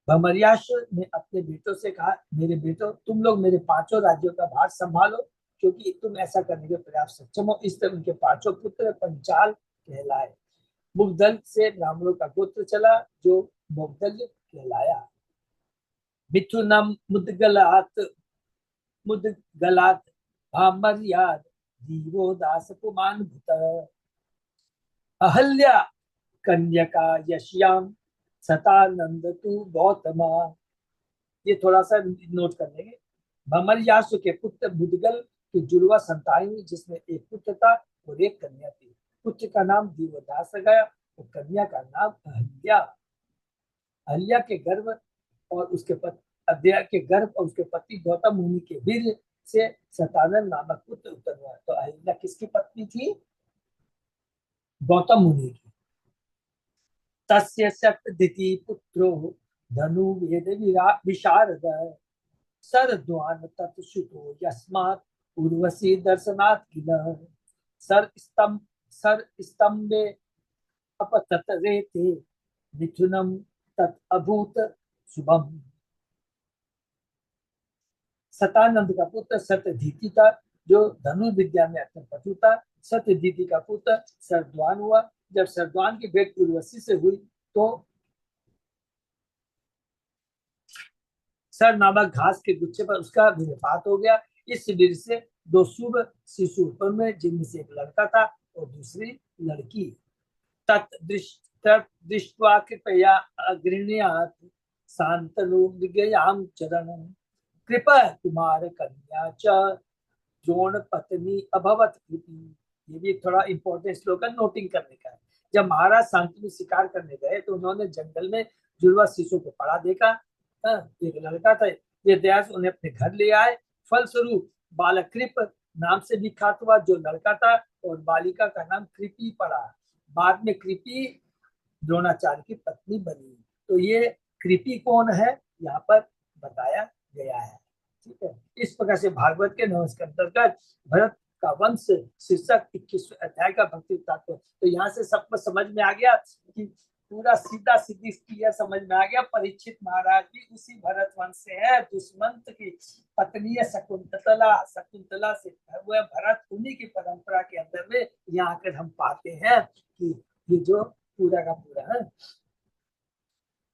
भमर्याश्व ने अपने बेटों से कहा, मेरे बेटों, तुम लोग मेरे 5 राज्यों का भार संभालो, क्योंकि तुम ऐसा करने के पर्याप्त सक्षम हो। इस तरह उनके 5 पुत्र पंचाल कहलाए। मुग्दल से ब्राह्मणों का गोत्र चला, जो मुग्दल कहलाया। मिथुनम मुद्गलात भामर्याद दीवो दास पुमान भूत। अहल्या कन्यका यश्याम सतानंद तु गौतमा। ये थोड़ा सा नोट कर लेंगे। भमर्यासु के पुत्र मुद्गल की जुड़वा संतान हुई, जिसमें एक पुत्र था और एक कन्या थी। पुत्र का नाम दीवदास गया और कन्या का नाम अहल्या। अहल्या के गर्भ और उसके पति अद्या के गर्भ और उसके पति गौतम मुनि के वीर से सतानंद नामक पुत्र उत्पन्न हुआ। तो अहल्या किसकी पत्नी थी? गौतम मुनि की। तस्य सप्तदिति पुत्रो धनु वेद विशारद सरद्वान तत्सुतो यस्मात् उर्वशी दर्शनात् किल। सर स्तंभे अपतत रेते मिथुनम तत् अभूत शुभम। सतानंद का पुत्र सत्यधीति था, जो धनु विद्या में अत्यंत पटु था। सत्यधीति का पुत्र सरद्वान हुआ। जब सरद्वान की भेंट उर्वशी से हुई तो सर नामक घास के गुच्छे पर उसका वीर्यपात हो गया। इस वीर से 2 शुभ शिशु उत्पन्न हुए, जिनमें से एक लड़का था और दूसरी लड़की। तत्दृष्ट्वा कृपया अगृह्णात् शान्तनु चरणं कृपा कुमार कन्या च द्रोण पत्नी अभवत कृति। ये भी थोड़ा इंपॉर्टेंट श्लोक है, नोटिंग करने का है। जब महाराज शांतनु शिकार करने गए तो उन्होंने जंगल में जुड़वा शिशु को पड़ा देखा। एक लड़का था। ये दयास उन्हें अपने घर ले आए। फलस्वरूप बालकृप नाम से विख्यात हुआ जो लड़का था, और बालिका का नाम कृपी पड़ा। बाद में कृपी द्रोणाचार्य की पत्नी बनी। तो ये कृपी कौन है यहाँ पर बताया गया है। ठीक है, इस प्रकार से भागवत के 9 स्कंद अंतर्गत भरत का वंश शीर्षक 21वें अध्याय का भक्ति तत्व। तो यहाँ से सबको समझ में आ गया कि पूरा सीधा सीधी क्लियर समझ में आ गया। परीक्षित महाराज भी उसी भरत वंश से है। दुष्मंत की पत्नी है शकुंतला, शकुंतला से हुए भरत, उन्हीं की परंपरा के अंदर में यहाँ आकर हम पाते हैं कि ये जो पूरा का पूरा है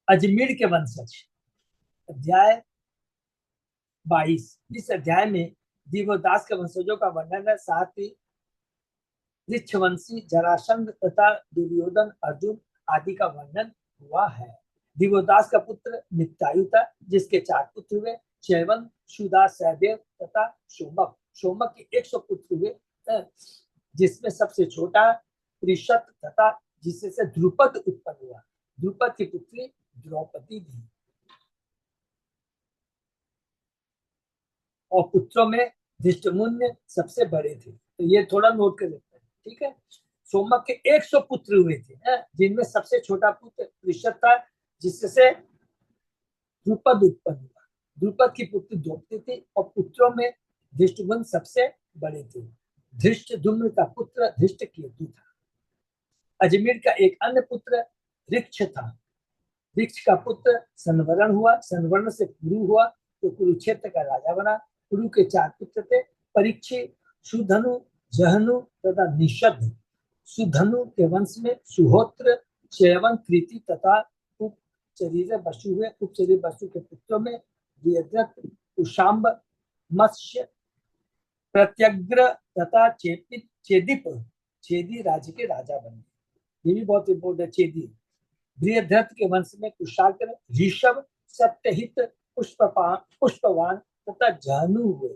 अजमेर के वंशज। अध्याय 22। इस अध्याय में दिवोदास के वंशजों का वर्णन है, साथ ही वृक्षवंशी जरासंध तथा दुर्योधन अर्जुन आदि का वर्णन हुआ है। दिवोदास का पुत्र नित्यायु था, जिसके 4 पुत्र हुए, चैवन, सुदा, सहदेव तथा सोमक। सोमक के 100 पुत्र हुए, जिसमें सबसे छोटा त्रिशत तथा जिससे ध्रुपद उत्पन्न हुआ। ध्रुपद की पुत्री द्रौपदी थी। और पुत्रों में धृष्टमुम्न सबसे बड़े थे। तो ये थोड़ा नोट कर लेते हैं। ठीक है, सोमक के 100 पुत्र हुए थे, जिनमें सबसे छोटा पुत्र त्रिशत था, जिससे ध्रुपद उत्पन्न हुआ। ध्रुपद की पुत्री द्रौपदी थी और पुत्रों में धृष्टमुम्न सबसे बड़े थे। धृष्टद्युम्न का पुत्र धृष्टकेतु था। अजमेर का एक अन्य पुत्र ऋक्ष था। ऋक्ष का पुत्र संवरण हुआ। संवरण से कुरु हुआ, तो कुरुक्षेत्र का राजा बना। कुरु के 4 पुत्र थे, परीक्षित, सुधनु, जहनु तथा निषद। सुधनु के वंश में सुहोत्र, चैवन, कृति तथा उपचरीय बसु हुए। उपचरीय बसु के पुत्रों में वियद्रथ, कुशाम्ब, मत्स्य, प्रत्यग्र तथा चेदिप। चेदी राज्य के राजा बने। ये भी बहुत इंपोर्टेंट। चेदी बृहद्रथ के वंश में कुशाग्र, ऋषभ, सत्यहित, पुष्पवान तथा जहनु हुए।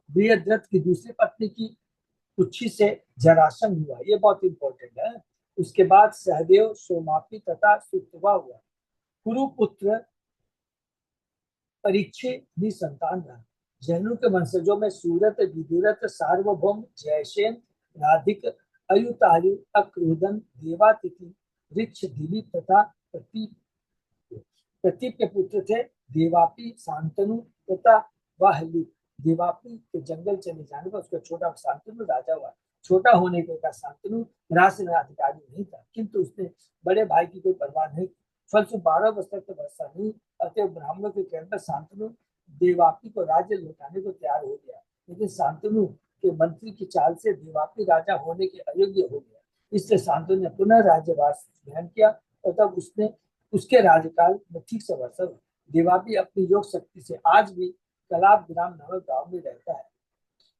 बृहद्रथ की दूसरी पत्नी की कुक्षी से जरासंध हुआ। ये बहुत इंपॉर्टेंट है। उसके बाद सहदेव, सोमापी तथा सुतवा हुआ। कुरुपुत्र परीक्षित निसंतान रहा। जहनु के वंशजों में सूरत, विदुरथ, सार्वभौम, जयसेन, राधिक, अयुतायु, अक्रोधन, देवातिथि, ऋक्ष, दिलीप तथा प्रतीप। प्रतीप के पुत्र थे देवापी, शांतनु तथा वाहलु। देवापी के जंगल चले जाने पर उसका छोटा शांतनु राजा हुआ। छोटा होने के कारण शांतनु राजसेनाधिकारी नहीं था, किंतु उसने बड़े भाई की कोई परवाह नहीं। फलस्वरूप 12 वर्ष तक तो वर्षा नहीं, अतः ब्राह्मणों के कहने पर शांतनु देवापी को राज्य लौटाने को तैयार हो गया। लेकिन शांतनु के मंत्री की चाल से देवापी राजा होने के अयोग्य हो गया। इसलिए शांतनु ने पुनः राज्यभार ग्रहण किया और तब उसने उसके राज्यकाल में ठीक से वर्षा हुई। देवापी अपनी योग शक्ति से आज भी कलाब ग्राम नामक गांव में रहता है।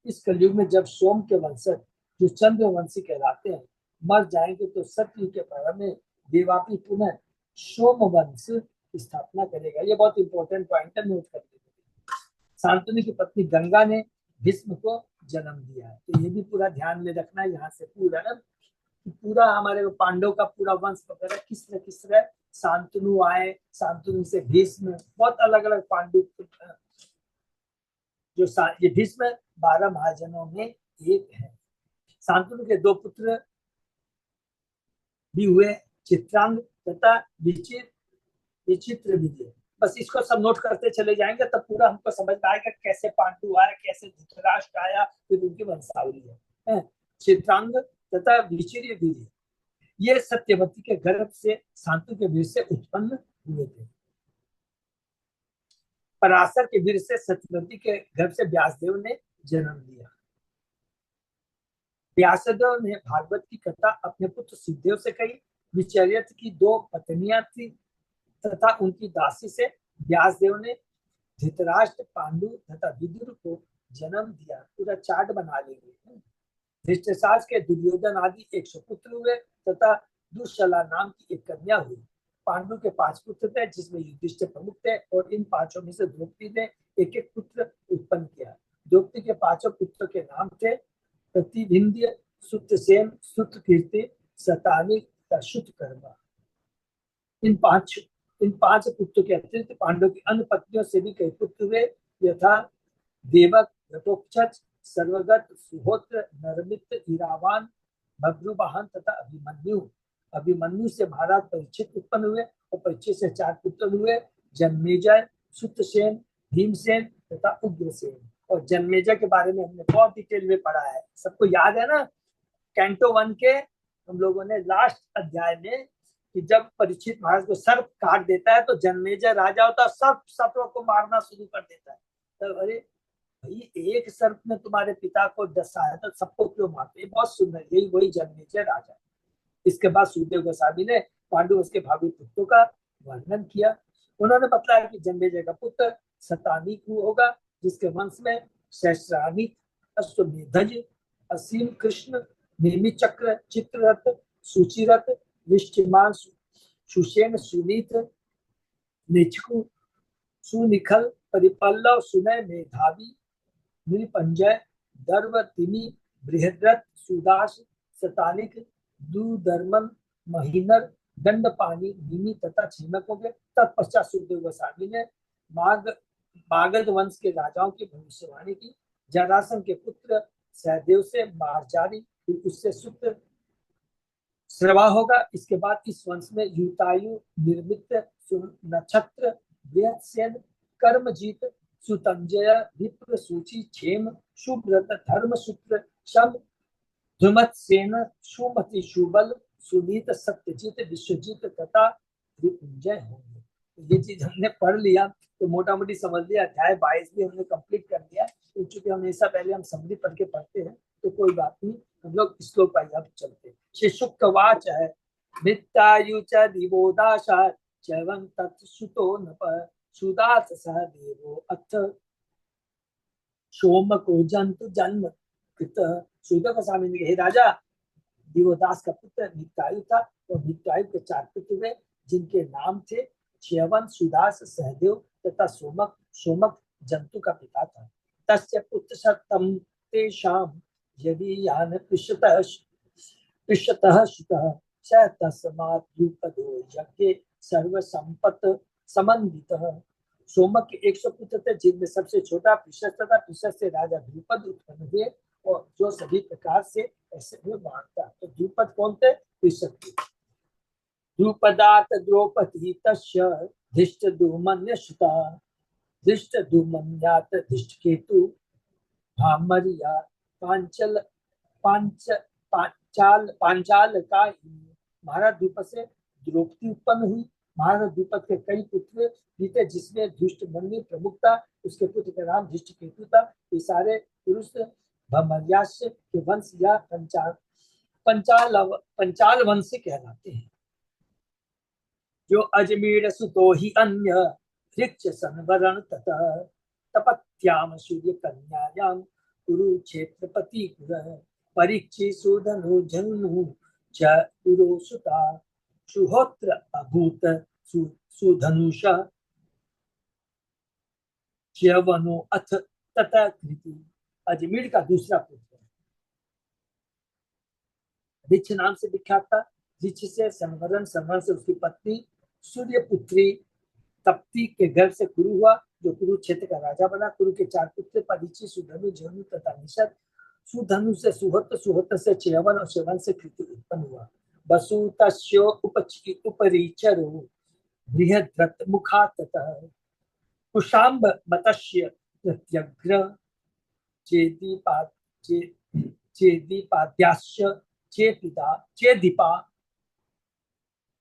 इस कलयुग में जब सोम के वंशज जो चंद्रवंशी कहलाते हैं मर जाएंगे तो सतयुग के प्रारंभ में देवापी पुनः सोम वंश की स्थापना करेगा। ये बहुत इंपॉर्टेंट पॉइंट है, नोट कर लीजिए। शांतनु की पत्नी गंगा ने भीष्म को जन्म दिया है, तो ये भी पूरा ध्यान में रखना है। यहाँ से पूरा हमारे पांडव का पूरा वंश वगैरह किस तरह शांतनु आए, शांतनु से भीष्म, बहुत अलग अलग पांडु जो ये भीष्म 12 महाजनों में एक है। शांतनु के 2 पुत्र भी हुए, चित्रांग तथा विचित्र विजय। बस इसको सब नोट करते चले जाएंगे तब पूरा हमको समझ में आएगा कैसे पांडु आया, कैसे धृतराष्ट्र आया, फिर उनकी वंशावली है। चित्रांग तथा विचित्र विजय ये सत्यवती के गर्भ से शांतनु के वीर से उत्पन्न हुए थे। पराशर के वीर से सत्यवती के गर्भ से व्यासदेव ने जन्म लिया। व्यासदेव ने भागवत की कथा अपने पुत्र सुखदेव से कही। विचर्यत की 2 पत्नियां थी तथा उनकी दासी से व्यासदेव ने धृतराष्ट्र, पांडु तथा विदुर को जन्म दिया। पूरा चार्ट बना लेंगे। धृतराष्ट्र के दुर्योधन आदि 100 पुत्र हुए तथा दुःशला नाम की एक कन्या हुई। पांडु के 5 पुत्र थे जिसमें युधिष्ठिर प्रमुख थे और इन 5 में से द्रौपदी ने एक पुत्र उत्पन्न किया। द्रौपदी के 5 पुत्र के नाम थे प्रतिविंध्य, सुतसेन, सुतकीर्ति, शतानी, शुतकर्मा। इन पांच पुत्रों के अतिरिक्त पांडव की अन्य पत्नियों से भी कई पुत्र हुए, यथा देवक, घटोत्कच, सर्वगत, सुहोत्र, नरमित, ईरावान, भद्रुवाहन तथा अभिमन्यु। अभिमन्यु से महाराज परीक्षित उत्पन्न हुए और परीक्षित से 4 पुत्र हुए, जन्मेजय, सुतसेन, भीमसेन तथा उग्रसेन। और जन्मेजय के बारे में हमने बहुत डिटेल में पढ़ा है, सबको याद है ना। कैंटो 1 के हम लोगों ने लास्ट अध्याय में कि जब परीक्षित महाराज को सर्प काट देता है तो जन्मेजय राजा होता है, सब सर्पों को मारना शुरू कर देता है। तो अरे भाई, एक सर्प ने तुम्हारे पिता को डसाया तो सबको क्यों मारते? बहुत सुंदर, यही वही जन्मेजय राजा। इसके बाद सुखदेव गोस्वामी ने पांडु के भावी पुत्रों का वर्णन किया। उन्होंने बताया कि जन्मेजय का पुत्र शतानीक होगा, जिसके वंश में सहस्रानीक, अश्वमेधज, असीम कृष्ण, नेमि चक्र, चित्ररथ, सुचिरथ, विष्टिमान, सुषेण, सुनीत, निचकु, सुनिखल, परिपल्लव, सुनय, मेधावी, नीलपंजय, दर्व, तिमी, बृहद्रथ, सुदास, शतानिक, दुधर्मन, महीनर, दंडपानी, निमि तथा छीमक हो गए। तत्पश्चात सुखदेव गोस्वामी ने मागध वंश के राजाओं की भविष्यवाणी की। जरासन के पुत्र सहदेव से मार्जारी, उससे सुत्र श्रवा होगा। इसके बाद इस वंश में युतायु, निर्मित, नक्षत्र, बृहत्सेन, कर्मजीत, सुतंजय, विप्र, सूची, क्षेम, सुब्रत, धर्मसूत्र, शम, ध्रुमत्सेन, सुमति, सुबल, सुनीत, सत्यजीत, विश्वजीत तथा विपुंजय होंगे। ये चीज हमने पढ़ लिया तो मोटा मोटी समझ लिया। अध्याय 22 भी हमने कंप्लीट कर लिया। क्योंकि हमेशा पहले हम समरी पढ़ के पढ़ते हैं तो कोई बात नहीं, हम लोग श्लोक पर अब चलते हैं। शुक्वाच है वित्तायु च दिवोदाशा चैवं तत्सुतो नप सुदास सह देवो अथ सोम को जंतु जन्म कृत। सुखदेव गोस्वामी ने हे राजा, दिवोदास का पुत्र भित्तायु था और भित्तायु के 4 पुत्र हुए जिनके नाम थे च्यवन, सुदास, सहदेव तथा सोमक। सोमक जंतु का पिता था। तस्य पुत्र सत्तम तेषाम यदि यान पृष्ठतः सुतः स तस्मात् द्रुपदो यज्ञे सर्व संपत् समन्वितः। सोमक के 100 पुत्र थे जिनमें सबसे छोटा पृषद था। पृषद से राजा द्रुपद उत्पन्न हुए और जो सभी प्रकार से ऐसे हुए बांटता। तो द्रुपद कौन थे? पृषद थे। द्रुपदात द्रौपदी तस्य धृष्टद्युम्न सुता, धृष्टद्युम्नात् धृष्टकेतु, भामरिया पांचल पांच पांचाल का भारत द्वीप से द्रौपदी उत्पन्न हुई। भारत द्वीप के कई पुत्र बीते जिसमें धृष्ट मनु प्रमुख था। उसके पुत्र का नाम धृष्टकेतु था। ये सारे पुरुष भमर्यास्य के वंश या पंचाल वंश से कहलाते हैं। जो अजमेर सुतो ही अन्य वृक्ष संवरण तथा तपत्याम सूर्य कन्यायाम कुरुक्षेत्रपति कुर परीक्षि सुधनु जनु च पुरोसुता सुहोत्र अभूत सुधनुष च्यवनो अथ तथा कृति। अजमेर का दूसरा पुत्र वृक्ष नाम से विख्यात था। वृक्ष से संवरण, संवरण से उसकी पत्नी सूर्यपुत्री तप्ती के गर्भ से कुरु हुआ, जो कुरुक्षेत्र का राजा बना। कुरु के 4 पुत्र परीक्षित, सुधनु, जनु तथा निषद। सुधनु से सुहोत्र, सुहोत्र से च्यवन और च्यवन से कृति उत्पन्न हुआ। वसुतस्यो उपरिचरो बृहद्रथ मुखा ततः कुशाम्ब मतस्य प्रत्यग्र चेदीपाद्याश्च चेदीपा।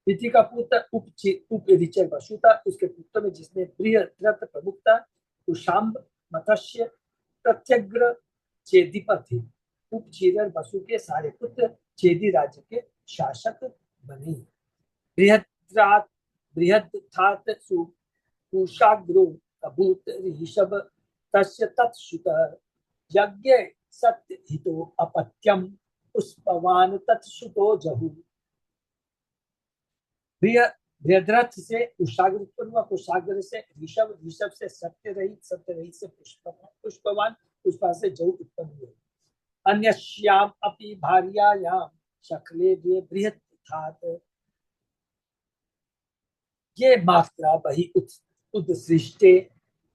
प्रीति का पुत्र उपरिचर वसु था। उसके पुत्र में जिसने बृहद्रथ प्रमुख था, कुशाम्ब, मत्स्य, प्रत्यग्र, चेदीप थे। उपचीरर वसु के सारे पुत्र चेदी राज्य के शासक बने। बृहद्रथात् कुशाग्रो अभूत ऋषभ तस्य तत्सुतः यज्ञ सत्य हितो अपत्यम पुष्पवान तत्सुतो जहु। बृहद्रथ से कुशाग्र उत्पन्न हुआ, कुशाग्र से ऋषभ, ऋषभ से सत्य रहित, सत्य रहित से पुष्पवान, पुष्पवान से जहु उत्पन्न हुए। अन्यस्याम अपि भार्यायाम शक्ले द्वे बृहत्थात् ये मात्रा बहि उद्सृष्टे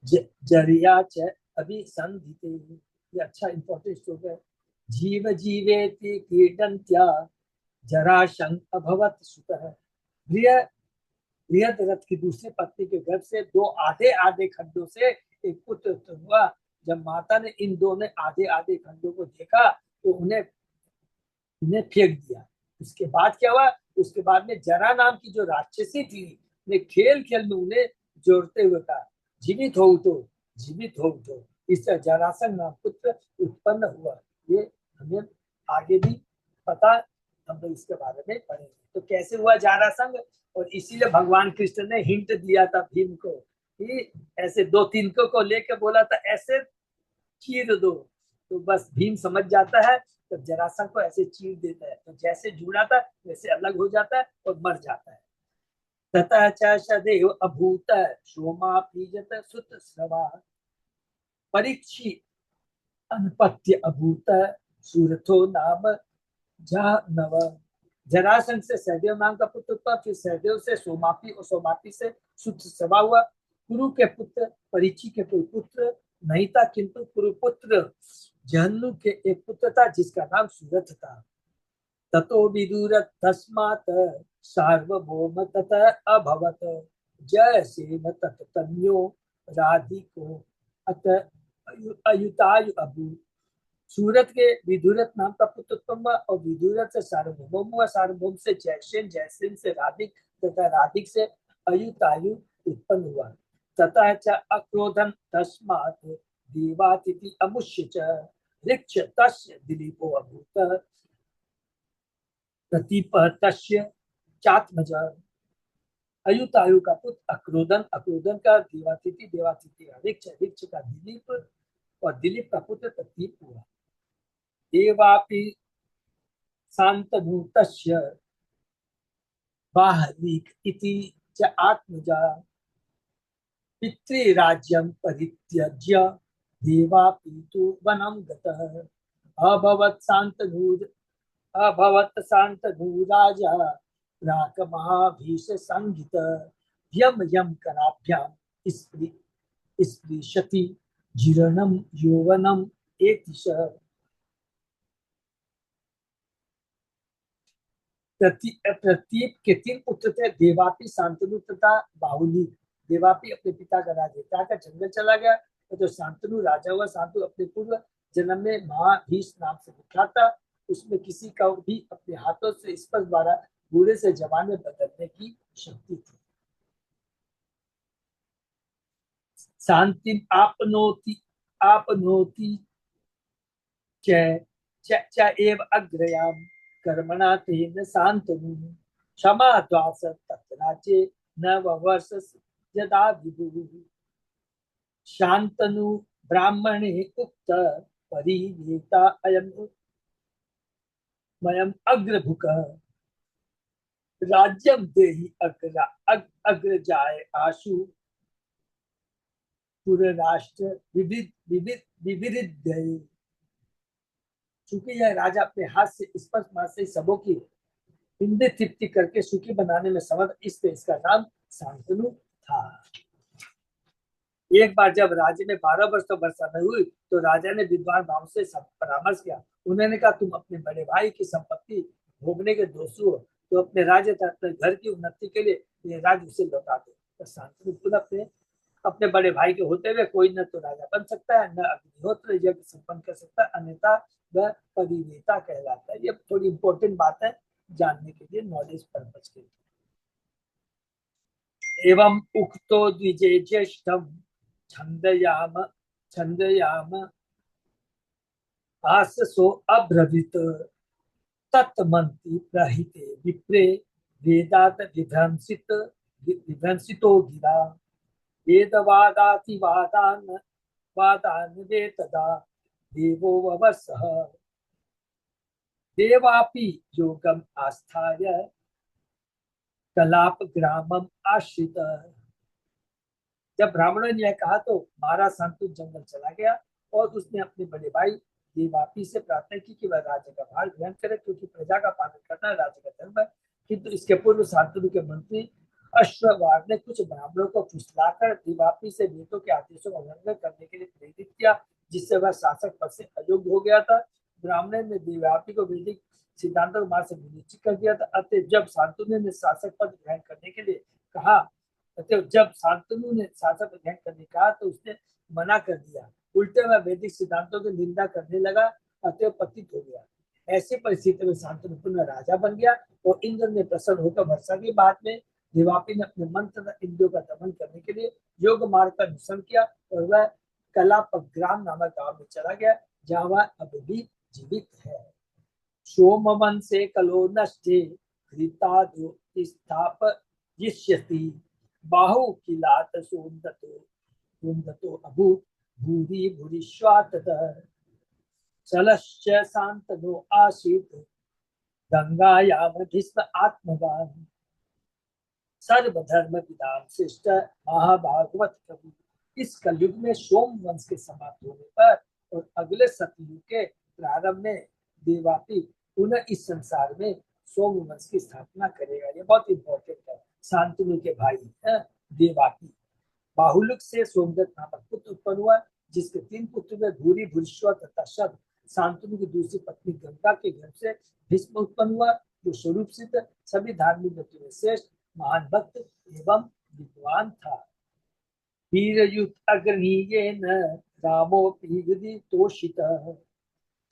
जरिया च अभिसंधिते। ये अच्छा इंपॉर्टेंट श्लोक है। जीव जीवेति क्रीडन्त्या जरासंध अभवत् सुतः। बृहद्रथ की दूसरी पत्नी के गर्भ से 2 आधे आधे खंडों से एक पुत्र हुआ। जब माता ने इन दोनों आधे आधे खंडों को देखा तो उन्हें फेंक दिया। उसके बाद क्या हुआ? उसके बाद में जरा नाम की जो राक्षसी थी ने खेल खेल में उन्हें जोड़ते हुए कहा, जीवित हो उठो, जीवित हो उठो। इस तरह जरासंध नाम पुत्र उत्पन्न हुआ। ये हमें आगे भी पता, हम लोग इसके बारे में पढ़ेंगे। तो कैसे हुआ जरासंध, और इसीलिए भगवान कृष्ण ने हिंट दिया था भीम को कि ऐसे 2 तिनकों को लेकर बोला था ऐसे चीर दो, तो बस भीम समझ जाता है, तो जरासंध को ऐसे चीर देता है, तो जैसे जुड़ा था वैसे अलग हो जाता है और मर जाता है। ततः च सदैव अभूत सोमा पीजत सुत स्रवा परीक्षि अनपत्य अभूत सूरथो नाम जानव। जरासंध से सहदेव नाम का पुत्र हुआ, फिर सहदेव से सोमापी और सोमापी से सुत स्रवा हुआ। कुरु के पुत्र परीक्षि के कोई पुत्र नहीं था, किंतु कुरुपुत्र जहन्नु के एक पुत्र था जिसका नाम सूरथ था। ततो विदुर तस्मात् सार्वभौम ततः अभवत जयसेन तत्तन्यो राधिको अत अयुतायु अभूत। सूरत के विदुरथ नाम का पुत्र उत्पन्न हुआ और विदुरथ से सार्वभौम हुआ। सार्वभौम से जयसेन, जयसेन से राधिक तथा राधिक से अयुतायु उत्पन्न हुआ। ततः च अक्रोधन तस्मात् देवातिथि अमुष्य च ऋक्ष तस्य दिलीपो अभूत प्रतीप तस्य चात्मजा। अयुतायु का पुत्र अक्रोधन, अक्रोधन का देवातिथि, देवातिथि का ऋक्ष, ऋक्ष का दिलीप और दिलीप का पुत्र प्रतीप हुआ। देवापि शांतनूतस्य बाहरीक इति च आत्मजा पितृराज्यं परित्यज्य देवापि तु वनं गतः अभवत् शान्तनु राजा प्राक महाभीष संहित यम यम कराभ्याम स्पृशति जीर्णं यौवनम् एतिश। प्रतीप के 3 पुत्र थे, देवापी, शांतनु तथा बाहुली। देवापी अपने पिता का राज्य का जंगल चला गया, तो जो शांतनु राजा हुआ, शांतनु अपने पूर्व जन्म में महाभीष नाम से विख्यात था। उसमें किसी का भी अपने हाथों से स्पर्श द्वारा बूढ़े से जवान में बदलने की शक्ति थी। शांति आपनोति आपनोति च च एव अग्रयाम कर्मणा तेन शांतनु क्षमा द्वास तत्राचे न वर्ष यदा विभु शांतनु ब्राह्मणे उक्त परिवेता अयम मयम अग्रभुक राज्यम देहि अग्रजाय आशु पुरराष्ट्र विविध विविध विविध गए। चूंकि यह राजा अपने हाथ से स्पर्श मात्र से सबों की इंद्र तृप्ति करके सुखी बनाने में समर्थ, इसलिए इसका नाम शांतनु था। एक बार जब राज्य में 12 वर्ष तक वर्षा नहीं हुई तो राजा ने विद्वान भाव से परामर्श किया। उन्होंने कहा, तुम अपने बड़े भाई की संपत्ति भोगने के दोषी हो, तो अपने राज्य तथा घर की उन्नति के लिए ये राज्य उसे लौटा दो। तो शांतनु पुनः अपने बड़े भाई के होते हुए कोई न तो राजा बन सकता है, न अग्निहोत्र यज्ञ संपन्न कर सकता है, अन्यथा वह परिवेता कहलाता है। ये थोड़ी इंपॉर्टेंट बात है जानने के लिए, नॉलेज पर्पज के लिए। एवं उक्तो द्विजे ज्येष्ठम छंदयाम छंदयाम आससो अब्रवीत तत्मन्ति प्रहिते विप्रे वेदात विभ्रंसितो गिरा वेदवादातिवादान वादान वेतदा देवो ववसः देवापि योगम आस्थाय कलाप ग्रामम आश्रित। जब ब्राह्मणों ने यह कहा तो महाराज शांतनु जंगल चला गया और उसने अपने बड़े भाई देवापी से प्रार्थना की कि वह राज्य का भार ग्रहण करे, क्योंकि प्रजा का पालन करना राज्य का धर्म है। किंतु इसके पूर्व शांतनु के मंत्री अश्ववार ने कुछ ब्राह्मणों को फुसलाकर देवापी से वेदों के आदेशों का उल्लंघन करने के लिए प्रेरित किया, जिससे वह शासक पद से अयोग्य हो गया था। ब्राह्मण ने देवापी को वैदिक सिद्धांतों के मार्ग से विनिश्चित कर दिया था। अतः जब शांतनु ने शासक पद ग्रहण करने के लिए कहा तो उसने मना कर दिया। उल्टे वह वैदिक सिद्धांतों की निंदा करने लगा, अतः पतित हो गया। ऐसी परिस्थिति में शांतनु पुनः राजा बन गया और इंद्र ने प्रसन्न होकर वर्षा के बाद में देवापी ने अपने मंत्र तथा इंद्रियों का दमन करने के लिए योग मार्ग का अनुसरण किया और वह कलापग्राम नामक गांव में चला गया, जहां वह अभी भी जीवित है। सोमवन से कलो नष्टे घृतादो स्थापयिष्यति बाहु किलात सोन्दतो अभूत भूरि भूरिश्वाततः चलश्च शान्तनो आसीत् गंगायाम भीष्म आत्मवान सर्वधर्म विदाम श्रेष्ठ महाभागवत कवि। इस कलयुग में सोम वंश के समाप्त होने पर और अगले सतयुग के प्रारंभ में देवापी पुनः इस संसार में सोम वंश की स्थापना करेगा। ये बहुत इंपॉर्टेंट है। शांतनु के भाई देवापी बाहुलुक से सोमदत्त नामक पुत्र उत्पन्न हुआ, जिसके 3 पुत्र में भूरि भूरिश्वर तथा शब्द। शांतनु की दूसरी पत्नी गंगा के गर्भ से भीष्म उत्पन्न हुआ, जो स्वरूप सिद्ध सभी धार्मिक व्यक्तियों में श्रेष्ठ महान भक्त एवं विद्वान था। वीरयुत अग्रणीयेन रामोऽपि युधि तोषितः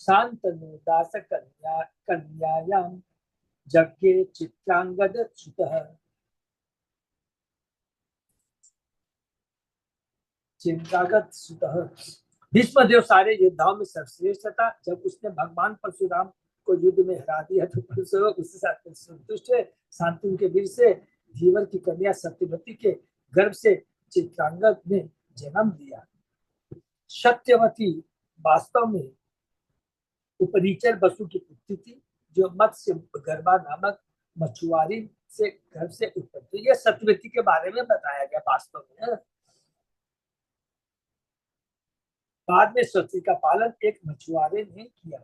शांतनु दास कन्यायां यज्ञे चित्रांगद सुतः चिंतागत सुतः। भीष्मदेव सारे योद्धाओं में सर्वश्रेष्ठ था। जब उसने भगवान परशुराम को युद्ध में हरा दिया तो परशुराम उसके साथ संतुष्ट है। शांतनु के वीर से धीवर की कन्या सत्यवती के गर्भ से चित्रांगद ने जन्म दिया। सत्यवती वास्तव में उपरिचर बसु की पुत्री थी, जो मत्स्य गर्भा नामक मछुआरी से गर्भ से उत्पन्न हुई। यह सत्यवती के बारे में बताया गया वास्तव में। बाद में सती का पालन एक मछुआरे ने किया।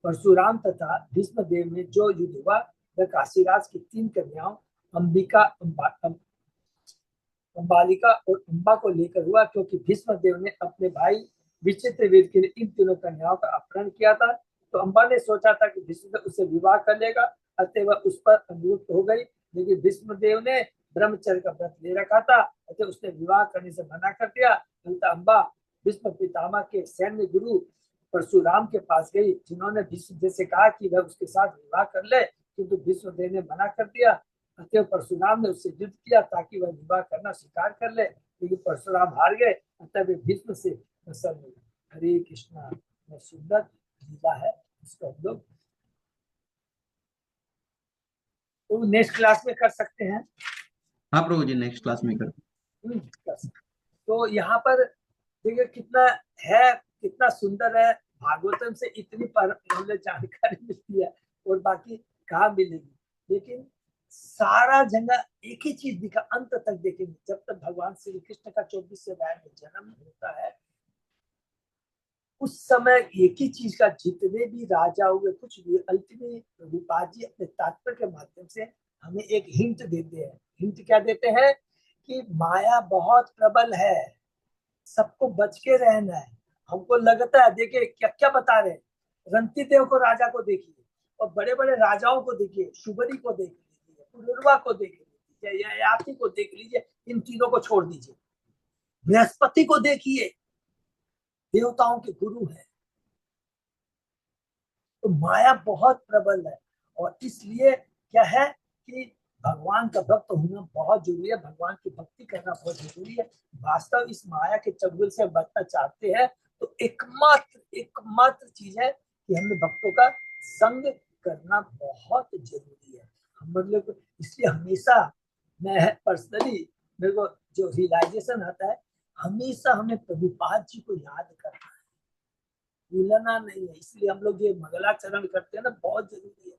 परशुराम तथा भीष्मदेव में जो युद्ध हुआ वह काशीराज की 3 कन्याओं अंबिका, अंबालिका और अंबा को लेकर हुआ, क्योंकि भीष्मदेव ने अपने भाई विचित्रवीर के लिए इन तीनों कन्याओं का अपहरण किया था। तो अंबा ने सोचा था कि भीष्मदेव उससे विवाह कर लेगा, अतः वह उस पर अनुरक्त हो गई। लेकिन भीष्मदेव ने ब्रह्मचर्य का व्रत ले रखा था, अतः उसने विवाह करने से मना कर दिया। अंबा भीष्म पितामह के सैन्य गुरु परशुराम के पास गई, जिन्होंने भीष्मदेव से कहा कि वह उसके साथ विवाह कर ले, किंतु भीष्मदेव ने मना कर दिया। अतः परशुराम ने उससे युद्ध किया ताकि वह विवाह करना स्वीकार कर ले, लेकिन परशुराम हार गए। अतः वे भीष्म से प्रसन्न हुए। हरे कृष्णा। सुंदर लीला है, इसको हम लोग तो नेक्स्ट क्लास में कर सकते हैं। हाँ प्रभु जी, नेक्स्ट क्लास में कर। कर सकते। तो यहाँ पर देखिए कितना है, कितना सुंदर है। भागवतम से इतनी पर हमें जानकारी मिलती है और बाकी कहाँ मिलेगी। लेकिन सारा जगह एक ही चीज दिखा, अंत तक देखेंगे जब तक भगवान श्री कृष्ण का 24वें अध्याय में जन्म होता है, उस समय एक ही चीज का जितने भी राजा हुए कुछ भी, अल्टीमेट प्रभुपाद जी अपने तात्पर्य के माध्यम से हमें एक हिंट देते हैं। हिंट क्या देते हैं कि माया बहुत प्रबल है, सबको बच के रहना है। हमको लगता है, देखिए क्या क्या बता रहे हैं, रंती देव को राजा को देखिए और बड़े बड़े राजाओं को देखिए, शुबरी को देख लीजिए, पुरुरवा को देख लीजिए, ययाति को देख लीजिए, इन तीनों को छोड़ दीजिए। बृहस्पति को देखिए, देवताओं के गुरु है। तो माया बहुत प्रबल है और इसलिए क्या है कि भगवान का भक्त होना बहुत जरूरी है, भगवान की भक्ति करना बहुत जरूरी है। वास्तव इस माया के चंगुल से बचना चाहते हैं तो एकमात्र चीज है कि हमें भक्तों का संग करना बहुत जरूरी है। हम मतलब इसलिए हमेशा मैं पर्सनली, मेरे को जो रियलाइजेशन आता है, हमेशा हमें प्रभुपाद जी को याद करना है, भूलना नहीं है। इसलिए हम लोग ये मंगलाचरण करते हैं ना, बहुत जरूरी है।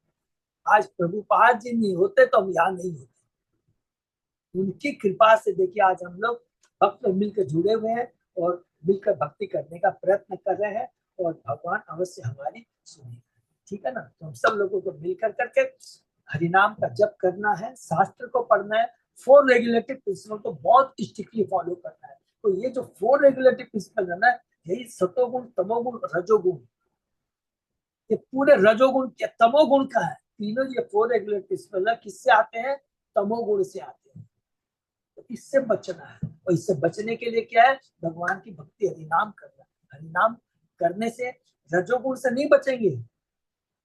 आज प्रभुपाद जी नहीं होते तो हम यहाँ नहीं होते। उनकी कृपा से देखिए आज हम लोग भक्त मिलकर जुड़े हुए हैं और मिलकर भक्ति करने का प्रयत्न कर रहे हैं और भगवान अवश्य हमारी सुनेगा। ठीक है ना। तो हम सब लोगों को मिलकर करके हरिनाम का जप करना है, शास्त्र को पढ़ना है, 4 रेगुलेटिव प्रिंसिपल को बहुत स्ट्रिक्टली फॉलो करना है। तो ये जो 4 रेगुलेटिव प्रिंसिपल है ना, यही सतोगुण तमोगुण रजोगुण, ये पूरे रजोगुण के तमोगुण का है। तीनों ये 4 रेगुलेटिव प्रिंसिपल किससे आते हैं? तमोगुण से आते हैं। तो इससे बचना है और इससे बचने के लिए क्या है? भगवान की भक्ति, हरिनाम करना। हरिनाम करने से रजोगुण से नहीं बचेंगे,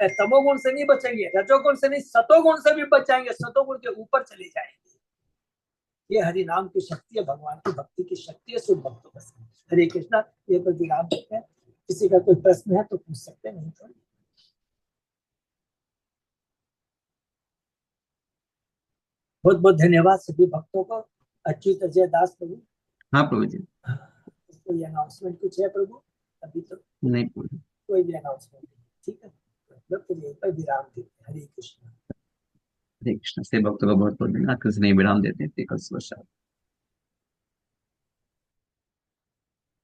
तमोगुण से नहीं बचेंगे, रजोगुण से नहीं, सतोगुण से भी बचाएंगे, सतोगुण के ऊपर चले जाएंगे। ये हरिनाम की शक्ति है, भगवान की भक्ति की शक्ति है, शुभ भक्तों का। हरे कृष्णा। ये पर विराम देते हैं। किसी का कोई प्रश्न है तो पूछ सकते हैं, नहीं तो बहुत बहुत धन्यवाद सभी भक्तों को। अच्युत अजय दास प्रभु। हाँ प्रभु जी। कोई अनाउंसमेंट कुछ है प्रभु? अभी तो नहीं प्रभु जी। कोई भी अनाउंसमेंट नहीं। ठीक है, मतलब तो यहीं पर विराम देते हैं। हरे कृष्णा। हरे कृष्ण। से भक्तों का बहुत बहुत धन्यवाद। कृष्ण ने विराम देते हैं। कल सुबह